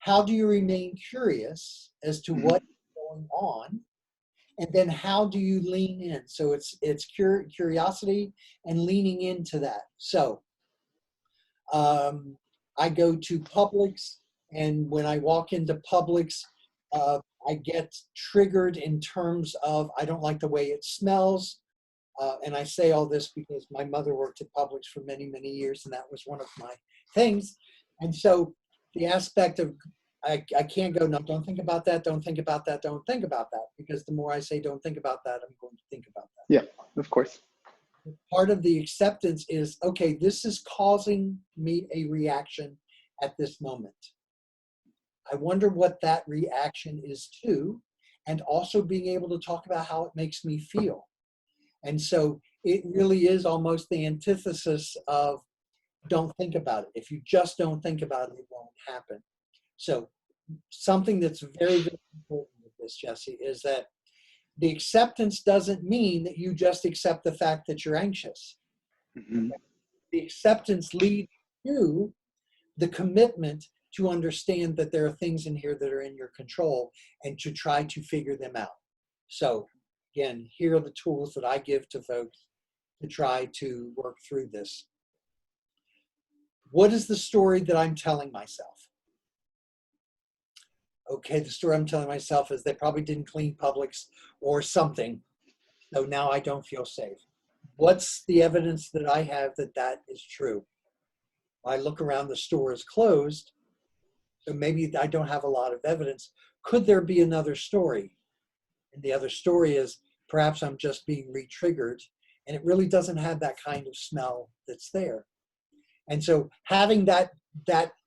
how do you remain curious as to what's going on? And then how do you lean in? So it's curiosity and leaning into that. So I go to Publix, and when I walk into Publix, I get triggered in terms of, I don't like the way it smells. And I say all this because my mother worked at Publix for many, many years, and that was one of my things. And so the aspect of, I can't go, no, don't think about that, don't think about that, don't think about that, because the more I say don't think about that, I'm going to think about that. Yeah, of course. Part of the acceptance is, okay, this is causing me a reaction at this moment. I wonder what that reaction is to, and also being able to talk about how it makes me feel. And so it really is almost the antithesis of don't think about it. If you just don't think about it, it won't happen. So something that's very, very important with this, Jesse, is that the acceptance doesn't mean that you just accept the fact that you're anxious. Mm-hmm. The acceptance leads to the commitment to understand that there are things in here that are in your control and to try to figure them out. So again, here are the tools that I give to folks to try to work through this. What is the story that I'm telling myself? Okay, the story I'm telling myself is they probably didn't clean Publix or something, so now I don't feel safe. What's the evidence that I have that that is true? I look around, the store is closed, so maybe I don't have a lot of evidence. Could there be another story? And the other story is perhaps I'm just being re-triggered, and it really doesn't have that kind of smell that's there. And so having that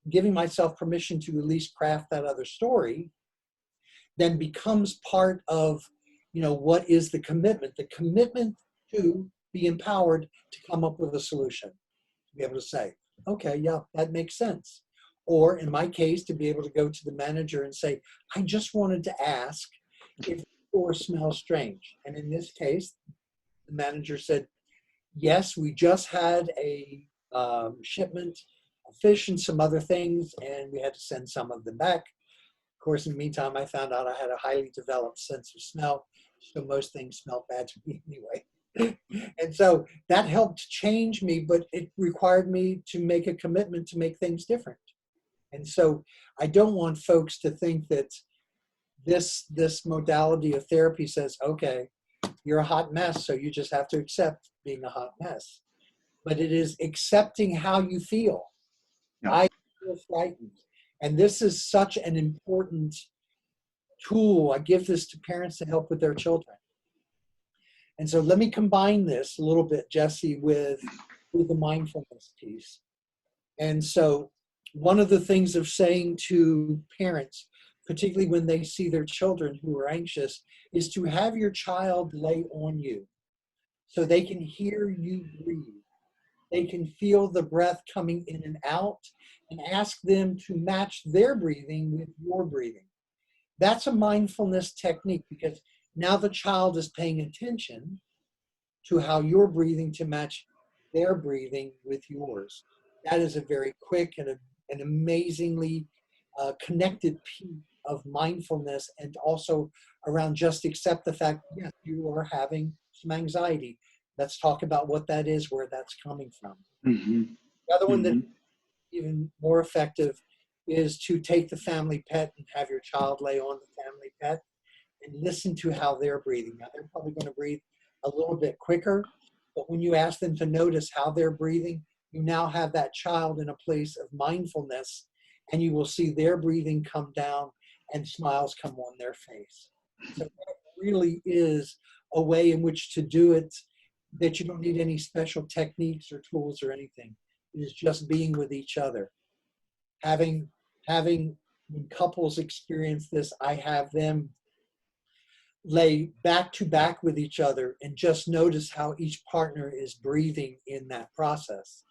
giving myself permission to at least craft that other story then becomes part of, what is the commitment? The commitment to be empowered to come up with a solution, to be able to say, okay, yeah, that makes sense. Or in my case, to be able to go to the manager and say, I just wanted to ask if the store smells strange. And in this case, the manager said, yes, we just had a shipment a fish and some other things, and we had to send some of them back. Of course, in the meantime, I found out I had a highly developed sense of smell, so most things smelled bad to me anyway. And so that helped change me, but it required me to make a commitment to make things different. And so I don't want folks to think that this modality of therapy says, okay, you're a hot mess, so you just have to accept being a hot mess. But it is accepting how you feel. Yeah. I feel frightened. And this is such an important tool. I give this to parents to help with their children. And so let me combine this a little bit, Jesse, with the mindfulness piece. And so one of the things of saying to parents, particularly when they see their children who are anxious, is to have your child lay on you so they can hear you breathe. They can feel the breath coming in and out, and ask them to match their breathing with your breathing. That's a mindfulness technique, because now the child is paying attention to how you're breathing to match their breathing with yours. That is a very quick and an amazingly connected piece of mindfulness, and also around just accept the fact, yes, you are having some anxiety. Let's talk about what that is, where that's coming from. Mm-hmm. The other one Mm-hmm. that's even more effective is to take the family pet and have your child lay on the family pet and listen to how they're breathing. Now, they're probably going to breathe a little bit quicker, but when you ask them to notice how they're breathing, you now have that child in a place of mindfulness, and you will see their breathing come down and smiles come on their face. So that really is a way in which to do it that you don't need any special techniques or tools or anything. It is just being with each other. Having when couples experience this, I have them lay back to back with each other and just notice how each partner is breathing in that process.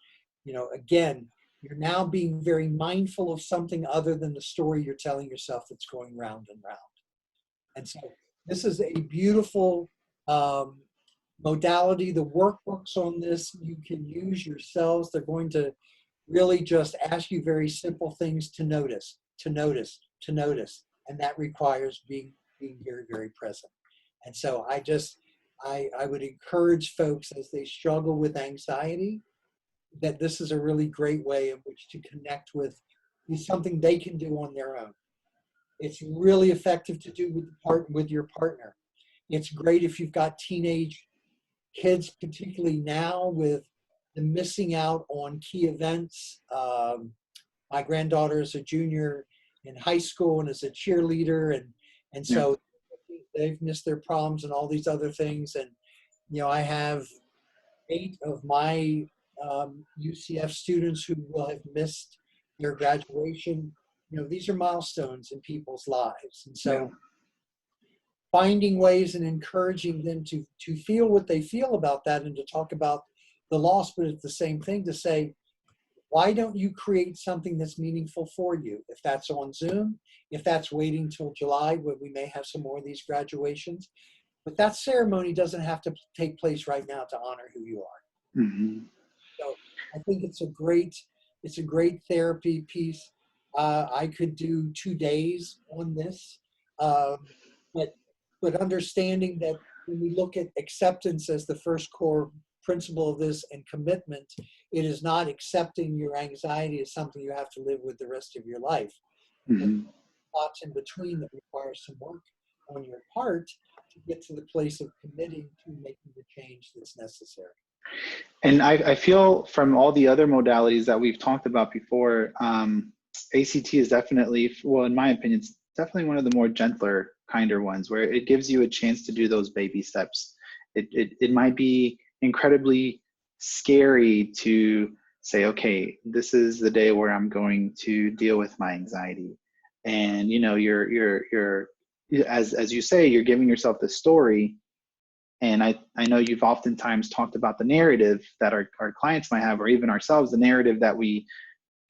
You know, again, you're now being very mindful of something other than the story you're telling yourself that's going round and round. And so this is a beautiful modality. The workbooks on this you can use yourselves. They're going to really just ask you very simple things to notice, to notice, to notice. And that requires being very, very present. And so I would encourage folks as they struggle with anxiety, that this is a really great way in which to connect with something they can do on their own. It's really effective to do with your partner. It's great if you've got teenage kids, particularly now with the missing out on key events. My granddaughter is a junior in high school and is a cheerleader, and so they've missed their proms and all these other things. And you know, I have 8 of my UCF students who will have missed their graduation. You know, these are milestones in people's lives, and so finding ways and encouraging them to feel what they feel about that, and to talk about the loss, but it's the same thing to say, why don't you create something that's meaningful for you? If that's on Zoom, if that's waiting till July when we may have some more of these graduations, but that ceremony doesn't have to take place right now to honor who you are. Mm-hmm. So I think it's a great therapy piece. I could do 2 days on this, but understanding that when we look at acceptance as the first core principle of this, and commitment, it is not accepting your anxiety as something you have to live with the rest of your life. Mm-hmm. Thoughts in between that require some work on your part to get to the place of committing to making the change that's necessary. And I feel from all the other modalities that we've talked about before, ACT is definitely, well, in my opinion, it's definitely one of the more gentler, kinder ones, where it gives you a chance to do those baby steps. It might be incredibly scary to say, okay, this is the day where I'm going to deal with my anxiety. And, you know, you're as you say, you're giving yourself the story. And I know you've oftentimes talked about the narrative that our clients might have, or even ourselves, the narrative that we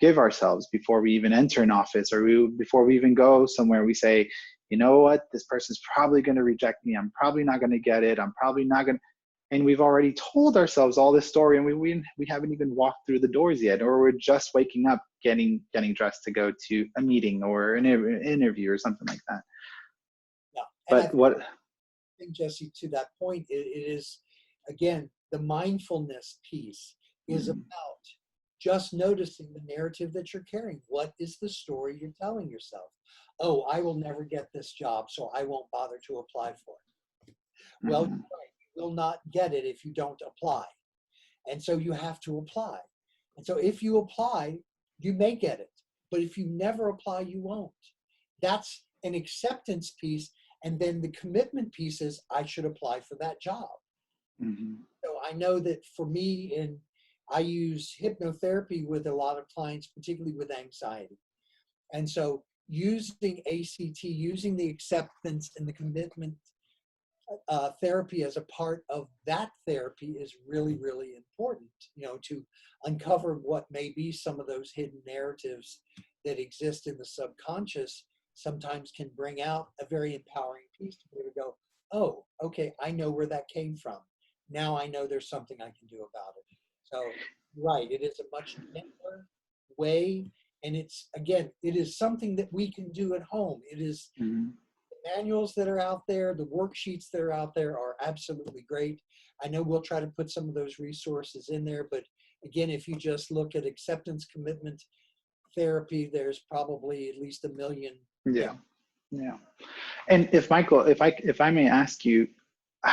give ourselves before we even enter an office, or before we even go somewhere. We say, you know what, this person's probably going to reject me. I'm probably not going to get it. I'm probably not going to. and we've already told ourselves all this story, and we haven't even walked through the doors yet, or we're just waking up, getting dressed to go to a meeting or an interview or something like that. Yeah. And But what? I think, Jesse, to that point, it is, again, the mindfulness piece is about just noticing the narrative that you're carrying. What is the story you're telling yourself? Oh, I will never get this job, so I won't bother to apply for it. Well, Mhm. you will not get it if you don't apply. And so you have to apply. And so if you apply, you may get it. But if you never apply, you won't. That's an acceptance piece. And then the commitment piece is, I should apply for that job. Mhm. So I know that for me, and I use hypnotherapy with a lot of clients, particularly with anxiety. And so using ACT, using the acceptance and the commitment therapy as a part of that therapy is really, really important, to uncover what may be some of those hidden narratives that exist in the subconscious. Sometimes can bring out a very empowering piece to be able to go, oh, okay, I know where that came from. Now I know there's something I can do about it. So, right, it is a much gentler way. And it's, again, it is something that we can do at home. It is Mhm. manuals that are out there, the worksheets that are out there are absolutely great. I know we'll try to put some of those resources in there, but again, if you just look at acceptance commitment therapy, there's probably at least 1 million. Yeah. Yeah. And if I may ask you,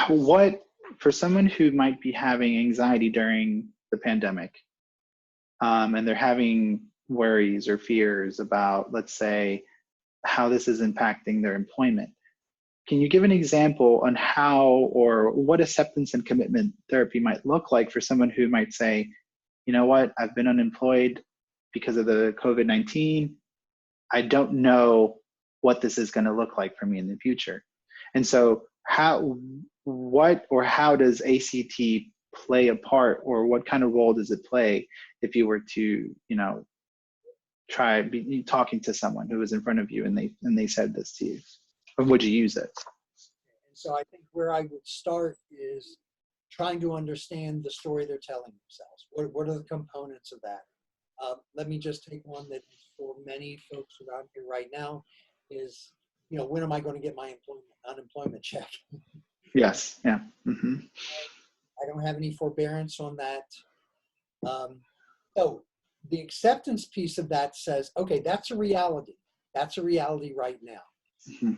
what, for someone who might be having anxiety during the pandemic, and they're having worries or fears about, let's say, how this is impacting their employment, can you give an example on how or what acceptance and commitment therapy might look like for someone who might say, you know what, I've been unemployed because of the COVID-19. I don't know what this is going to look like for me in the future. And so how does ACT play a part, or what kind of role does it play if you were to, try talking to someone who was in front of you and they said this to you? Or would you use it? And so I think where I would start is trying to understand the story they're telling themselves. What are the components of that? Let me just take one that for many folks around here right now is, when am I going to get my unemployment check? Yes. Yeah. Mm-hmm. I don't have any forbearance on that. So the acceptance piece of that says, okay, that's a reality. That's a reality right now. Mm-hmm.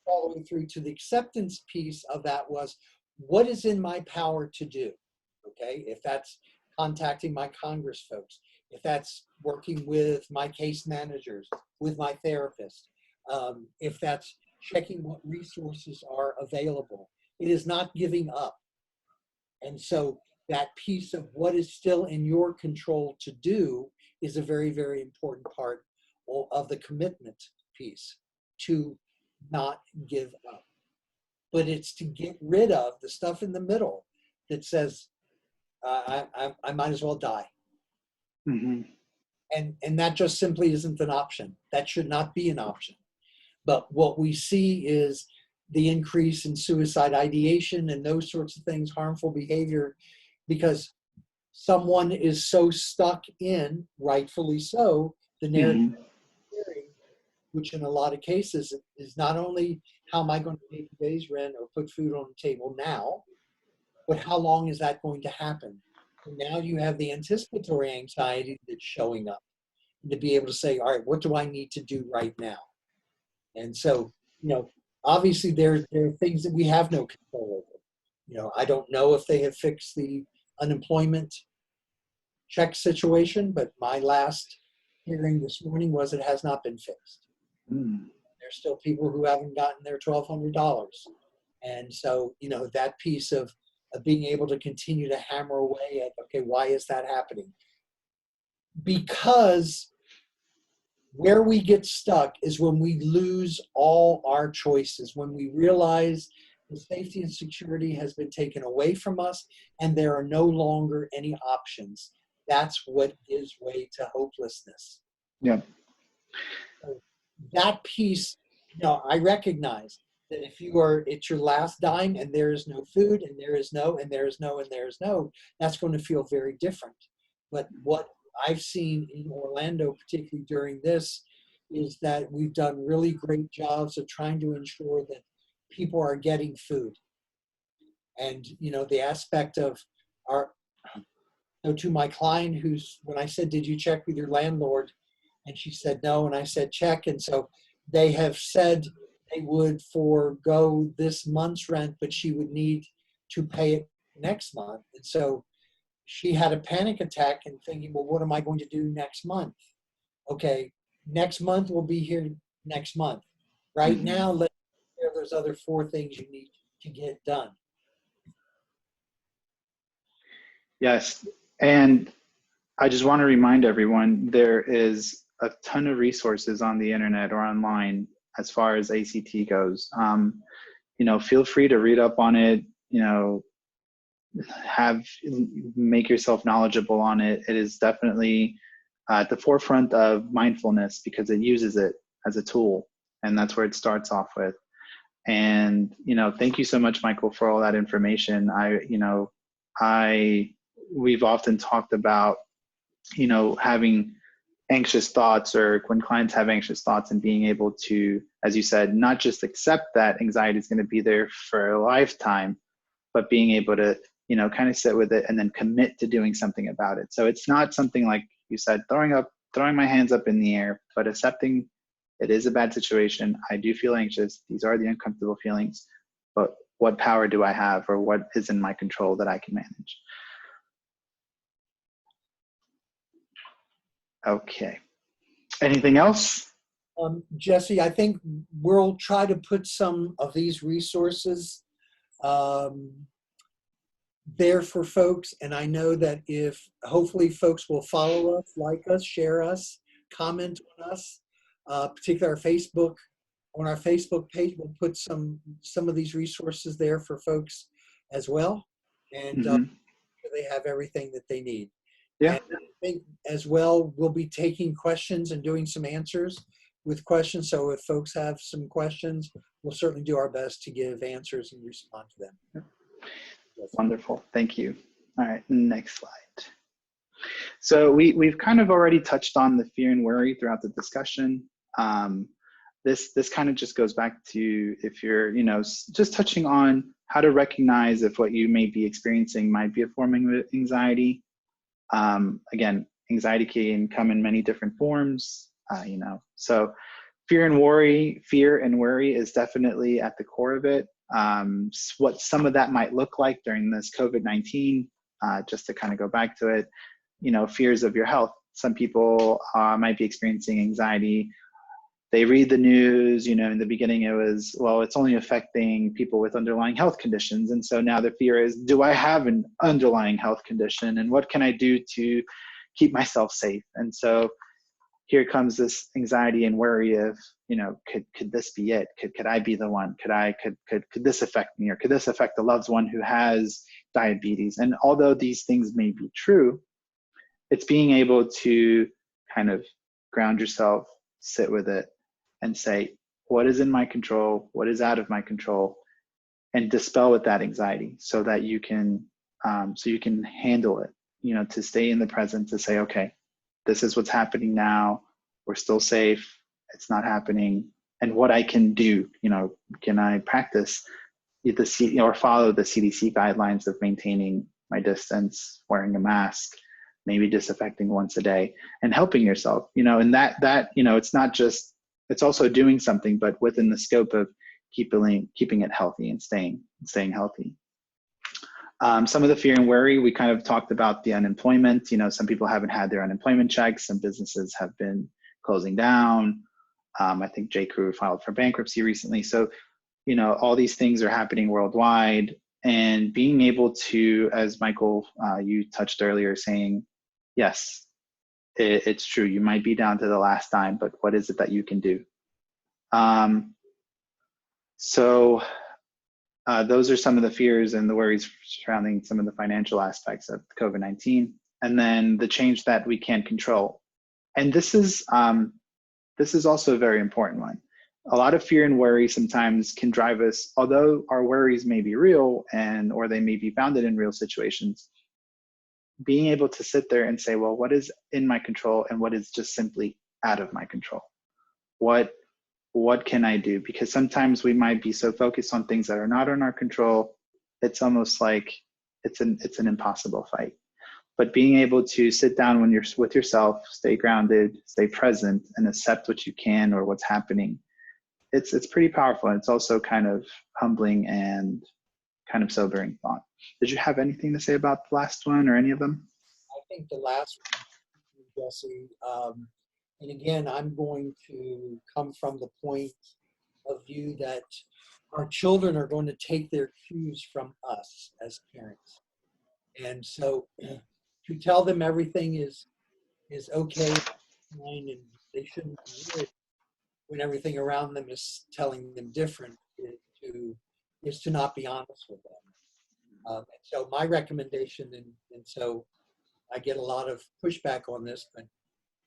Following through to the acceptance piece of that was, what is in my power to do? Okay, if that's contacting my Congress folks, if that's working with my case managers, with my therapist, if that's checking what resources are available, it is not giving up. And so that piece of what is still in your control to do is a very, very important part of the commitment piece, to not give up. But it's to get rid of the stuff in the middle that says, I might as well die. Mm-hmm. And that just simply isn't an option. That should not be an option. But what we see is the increase in suicide ideation and those sorts of things, harmful behavior, because someone is so stuck in, rightfully so, the narrative, Mm-hmm. which in a lot of cases is not only how am I going to pay today's rent or put food on the table now, but how long is that going to happen? And now you have the anticipatory anxiety that's showing up, and to be able to say, all right, what do I need to do right now? And so, obviously there are things that we have no control over. I don't know if they have fixed the unemployment check situation, but my last hearing this morning was it has not been fixed. Mm-hmm. There's still people who haven't gotten their $1,200. And so, that piece of being able to continue to hammer away at, okay, why is that happening? Because where we get stuck is when we lose all our choices, when we realize the safety and security has been taken away from us and there are no longer any options. That's what gives way to hopelessness. Yeah. So that piece, I recognize that if you are at your last dime and there is no food and there is no, and there is no, and there is no, that's going to feel very different. But what I've seen in Orlando, particularly during this, is that we've done really great jobs of trying to ensure that people are getting food. And, you know, the aspect of our, so to my client who's, when I said, did you check with your landlord? And she said, no. And I said, check. And so they have said they would forego this month's rent, but she would need to pay it next month. And so she had a panic attack and thinking, well, what am I going to do next month? Okay, next month we'll be here next month. Right Mhm. now, let's hear those other 4 things you need to get done. Yes. And I just want to remind everyone there is a ton of resources on the internet or online as far as ACT goes. You know, feel free to read up on it, you know, make yourself knowledgeable on it. It is definitely at the forefront of mindfulness because it uses it as a tool, and that's where it starts off with. And, you know, thank you so much, Michael, for all that information. We've often talked about, you know, having anxious thoughts, or when clients have anxious thoughts, and being able to, as you said, not just accept that anxiety is going to be there for a lifetime, but being able to, you know, kind of sit with it and then commit to doing something about it. So it's not something like you said, throwing my hands up in the air, but accepting it is a bad situation. I do feel anxious. These are the uncomfortable feelings, but what power do I have, or what is in my control that I can manage? Okay. Anything else? Jesse, I think we'll try to put some of these resources there for folks. And I know that if hopefully folks will follow us, like us, share us, comment on us, particularly on our Facebook page, we'll put some of these resources there for folks as well. And they have everything that they need. Yeah. And I think as well, we'll be taking questions and doing some answers with questions. So if folks have some questions, we'll certainly do our best to give answers and respond to them. Yes. Wonderful. Thank you. All right, next slide. So we've kind of already touched on the fear and worry throughout the discussion. This kind of just goes back to, if you're, you know, just touching on how to recognize if what you may be experiencing might be a form of anxiety. Again, anxiety can come in many different forms, you know, so fear and worry is definitely at the core of it. What some of that might look like during this COVID-19, just to kind of go back to it, you know, fears of your health. Some people might be experiencing anxiety. They read the news, you know, in the beginning it was, well, it's only affecting people with underlying health conditions. And so now the fear is, do I have an underlying health condition? And what can I do to keep myself safe? And so here comes this anxiety and worry of, you know, could this be it? Could I be the one? Could this affect me? Or could this affect a loved one who has diabetes? And although these things may be true, it's being able to kind of ground yourself, sit with it, and say, what is in my control? What is out of my control? And dispel with that anxiety so that you can handle it, you know, to stay in the present, to say, okay, this is what's happening now. We're still safe. It's not happening. And what I can do, you know, can I practice or follow the CDC guidelines of maintaining my distance, wearing a mask, maybe disinfecting once a day, and helping yourself, you know, and that, you know, it's not just, it's also doing something, but within the scope of keeping it healthy and staying healthy. Some of the fear and worry, we kind of talked about the unemployment. You know, some people haven't had their unemployment checks. Some businesses have been closing down. I think J.Crew filed for bankruptcy recently. So, you know, all these things are happening worldwide, and being able to, as Michael, you touched earlier, saying, yes, it's true. You might be down to the last dime, but what is it that you can do? Those are some of the fears and the worries surrounding some of the financial aspects of COVID-19, and then the change that we can't control. And this is also a very important one. a lot of fear and worry sometimes can drive us, although our worries may be real or they may be founded in real situations. Being able to sit there and say, well, what is in my control and what is just simply out of my control? What can I do? Because sometimes we might be so focused on things that are not in our control, it's almost like it's an impossible fight. But being able to sit down when you're with yourself, stay grounded, stay present, and accept what you can or what's happening, it's pretty powerful. And it's also kind of humbling and kind of sobering thought. Did you have anything to say about the last one or any of them? I think the last one, Jesse, and again, I'm going to come from the point of view that our children are going to take their cues from us as parents. And so to tell them everything is okay, fine, and they shouldn't be worried when everything around them is telling them different is to not be honest with them. And so my recommendation, and so I get a lot of pushback on this, but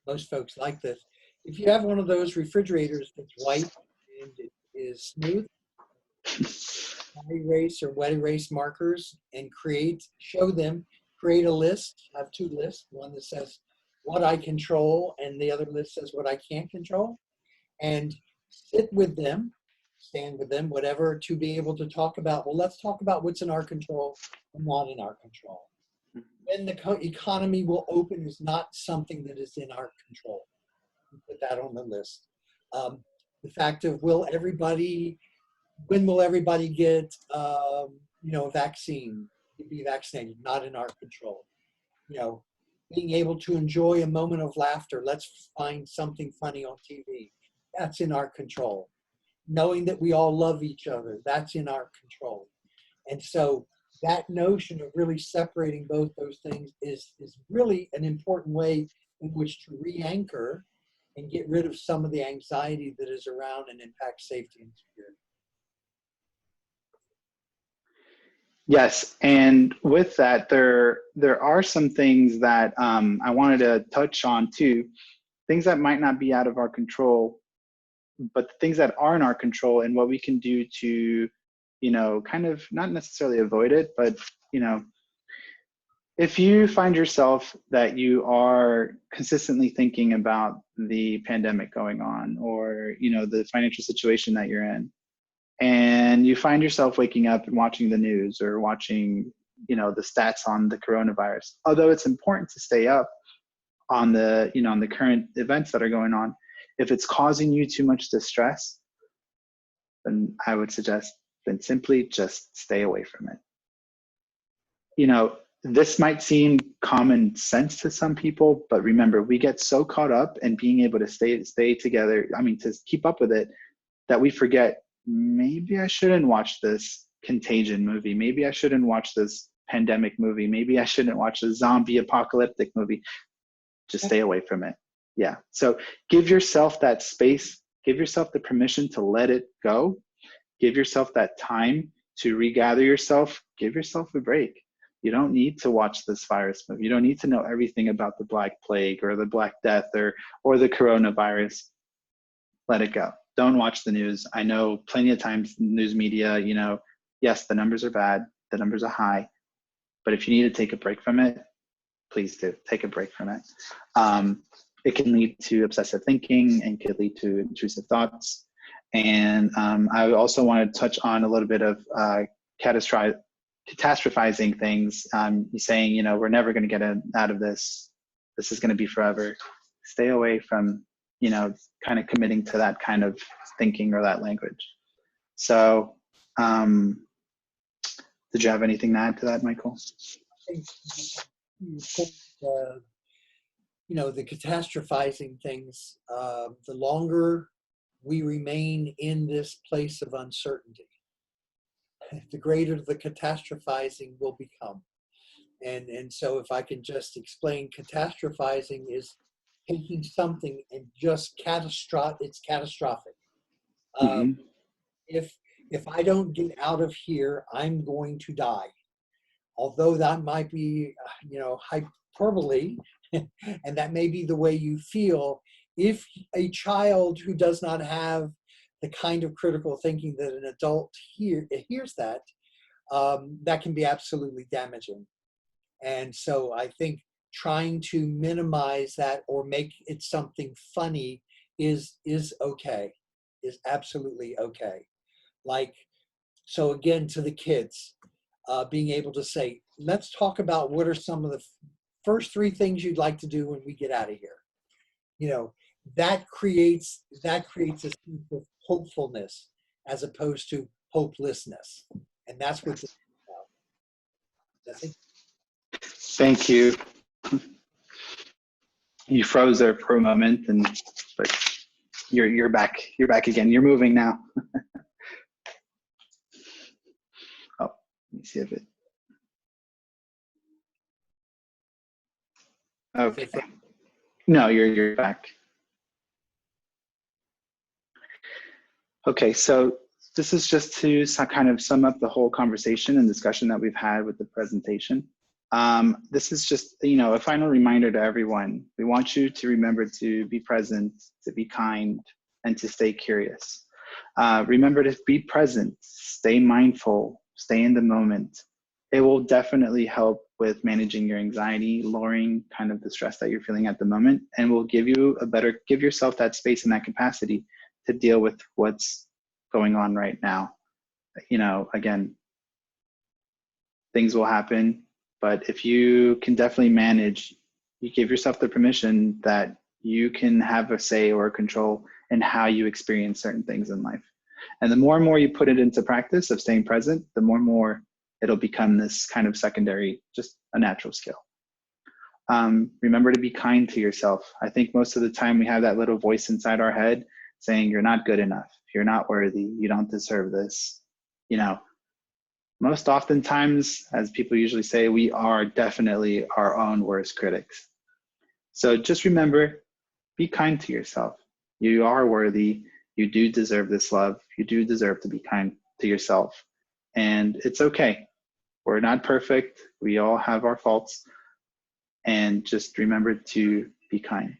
most folks like this. If you have one of those refrigerators that's white and it is smooth, dry erase or wet erase markers and show them, create a list, have two lists, one that says what I control and the other list says what I can't control, and sit with them, stand with them, whatever, to be able to talk about, well, let's talk about what's in our control and not in our control. When the economy will open is not something that is in our control. Put that on the list. The fact of when will everybody get, a vaccine, be vaccinated, not in our control. Being able to enjoy a moment of laughter. Let's find something funny on TV. That's in our control. Knowing that we all love each other, that's in our control. And so that notion of really separating both those things is really an important way in which to re-anchor and get rid of some of the anxiety that is around and impacts safety and security. Yes, and with that, there are some things that I wanted to touch on too, things that might not be out of our control, but the things that are in our control and what we can do to, kind of not necessarily avoid it, but, if you find yourself that you are consistently thinking about the pandemic going on or, the financial situation that you're in, and you find yourself waking up and watching the news or watching, the stats on the coronavirus, although it's important to stay up on the, on the current events that are going on, if it's causing you too much distress, then I would suggest then simply just stay away from it. This might seem common sense to some people, but remember, we get so caught up in being able to stay together, to keep up with it, that we forget, maybe I shouldn't watch this contagion movie. Maybe I shouldn't watch this pandemic movie. Maybe I shouldn't watch a zombie apocalyptic movie. Just stay away from it. Yeah. So give yourself that space, give yourself the permission to let it go. Give yourself that time to regather yourself. Give yourself a break. You don't need to watch this virus movie. You don't need to know everything about the Black Plague or the Black Death or the coronavirus. Let it go. Don't watch the news. I know plenty of times news media, yes, the numbers are bad, the numbers are high, but if you need to take a break from it, please do take a break from it. It can lead to obsessive thinking and could lead to intrusive thoughts. And I also want to touch on a little bit of catastrophizing things. Saying, we're never going to get out of this. This is going to be forever. Stay away from, kind of committing to that kind of thinking or that language. So, did you have anything to add to that, Michael? I think the catastrophizing things, the longer we remain in this place of uncertainty, the greater the catastrophizing will become. And so if I can just explain, catastrophizing is taking something and just it's catastrophic. Mm-hmm. If I don't get out of here, I'm going to die. Although that might be, hyperbole, and that may be the way you feel, if a child who does not have the kind of critical thinking that an adult hears that, that can be absolutely damaging. And so I think trying to minimize that or make it something funny is okay, is absolutely okay. Like, so again, to the kids, being able to say, let's talk about what are some of the first 3 things you'd like to do when we get out of here. You know, that creates a sense of hopefulness as opposed to hopelessness. And that's what this is about. Jesse? Thank you. You froze there for a moment, but you're back. You're back again. You're moving now. Oh, let me see if it. Okay. No, you're back. Okay, so this is just to kind of sum up the whole conversation and discussion that we've had with the presentation. This is just, a final reminder to everyone. We want you to remember to be present, to be kind, and to stay curious. Remember to be present, stay mindful, stay in the moment. It will definitely help with managing your anxiety, lowering kind of the stress that you're feeling at the moment, and will give yourself that space and that capacity to deal with what's going on right now. Again, things will happen, but if you can definitely manage, you give yourself the permission that you can have a say or a control in how you experience certain things in life. And the more and more you put it into practice of staying present, the more and more it'll become this kind of secondary, just a natural skill. Remember to be kind to yourself. I think most of the time we have that little voice inside our head saying, you're not good enough, you're not worthy, you don't deserve this. Most oftentimes, as people usually say, we are definitely our own worst critics. So just remember, be kind to yourself. You are worthy. You do deserve this love. You do deserve to be kind to yourself. And it's okay. We're not perfect. We all have our faults. And just remember to be kind.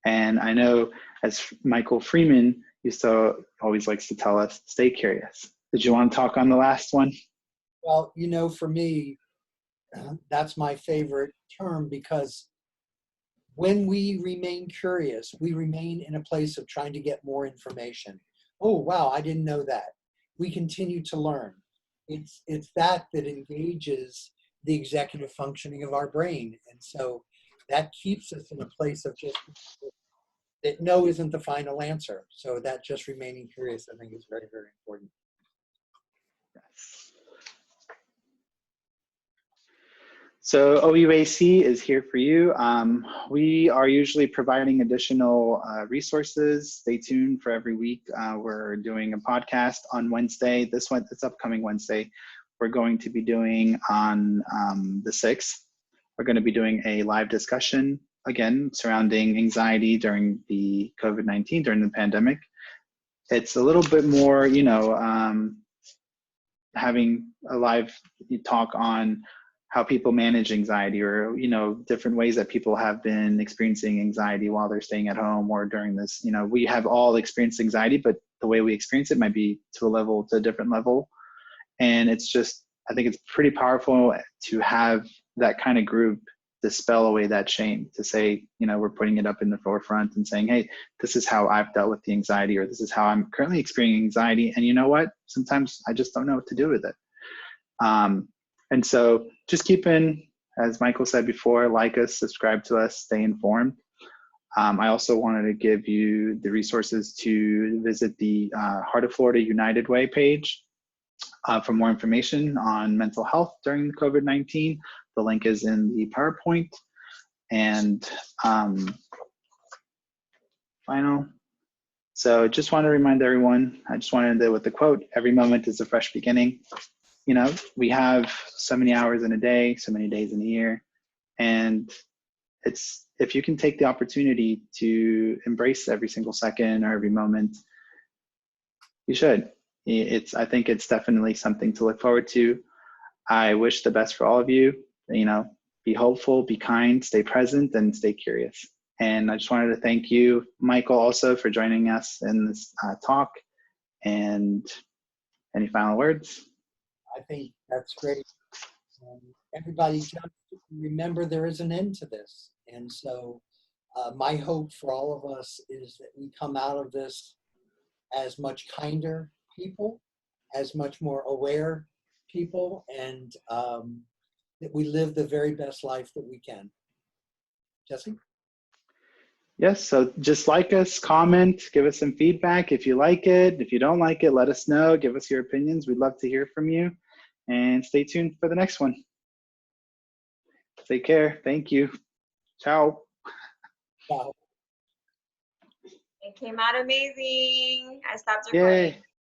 And I know, as Michael Freeman always likes to tell us, stay curious. Did you want to talk on the last one? Well, for me, that's my favorite term, because when we remain curious, we remain in a place of trying to get more information. Oh, wow, I didn't know that. We continue to learn. It's that engages the executive functioning of our brain. And so that keeps us in a place of just, that no isn't the final answer. So that just remaining curious, I think, is very, very important. So OUAC is here for you. We are usually providing additional resources. Stay tuned for every week. We're doing a podcast on Wednesday. This upcoming Wednesday, we're going to be doing on the 6th. We're going to be doing a live discussion, again, surrounding anxiety during the COVID-19, during the pandemic. It's a little bit more, having a live talk on how people manage anxiety, or different ways that people have been experiencing anxiety while they're staying at home or during this. We have all experienced anxiety, but the way we experience it might be to a different level. And it's just, I think it's pretty powerful to have that kind of group dispel away that shame, to say, we're putting it up in the forefront and saying, hey, this is how I've dealt with the anxiety, or this is how I'm currently experiencing anxiety. And you know what? Sometimes I just don't know what to do with it. And so just as Michael said before, like us, subscribe to us, stay informed. I also wanted to give you the resources to visit the Heart of Florida United Way page for more information on mental health during COVID-19. The link is in the PowerPoint. And final. So just want to remind everyone, I just wanted to end with the quote, every moment is a fresh beginning. We have so many hours in a day, so many days in a year. And if you can take the opportunity to embrace every single second or every moment, you should. I think it's definitely something to look forward to. I wish the best for all of you. Be hopeful, be kind, stay present, and stay curious. And I just wanted to thank you, Michael, also for joining us in this talk. And any final words? I think that's great. Everybody just remember there is an end to this. And so my hope for all of us is that we come out of this as much kinder people, as much more aware people, and that we live the very best life that we can. Jesse? Yes, so just like us, comment, give us some feedback if you like it. If you don't like it, let us know. Give us your opinions. We'd love to hear from you. And stay tuned for the next one. Take care. Thank you. Ciao. Wow. It came out amazing. I stopped recording. Yay.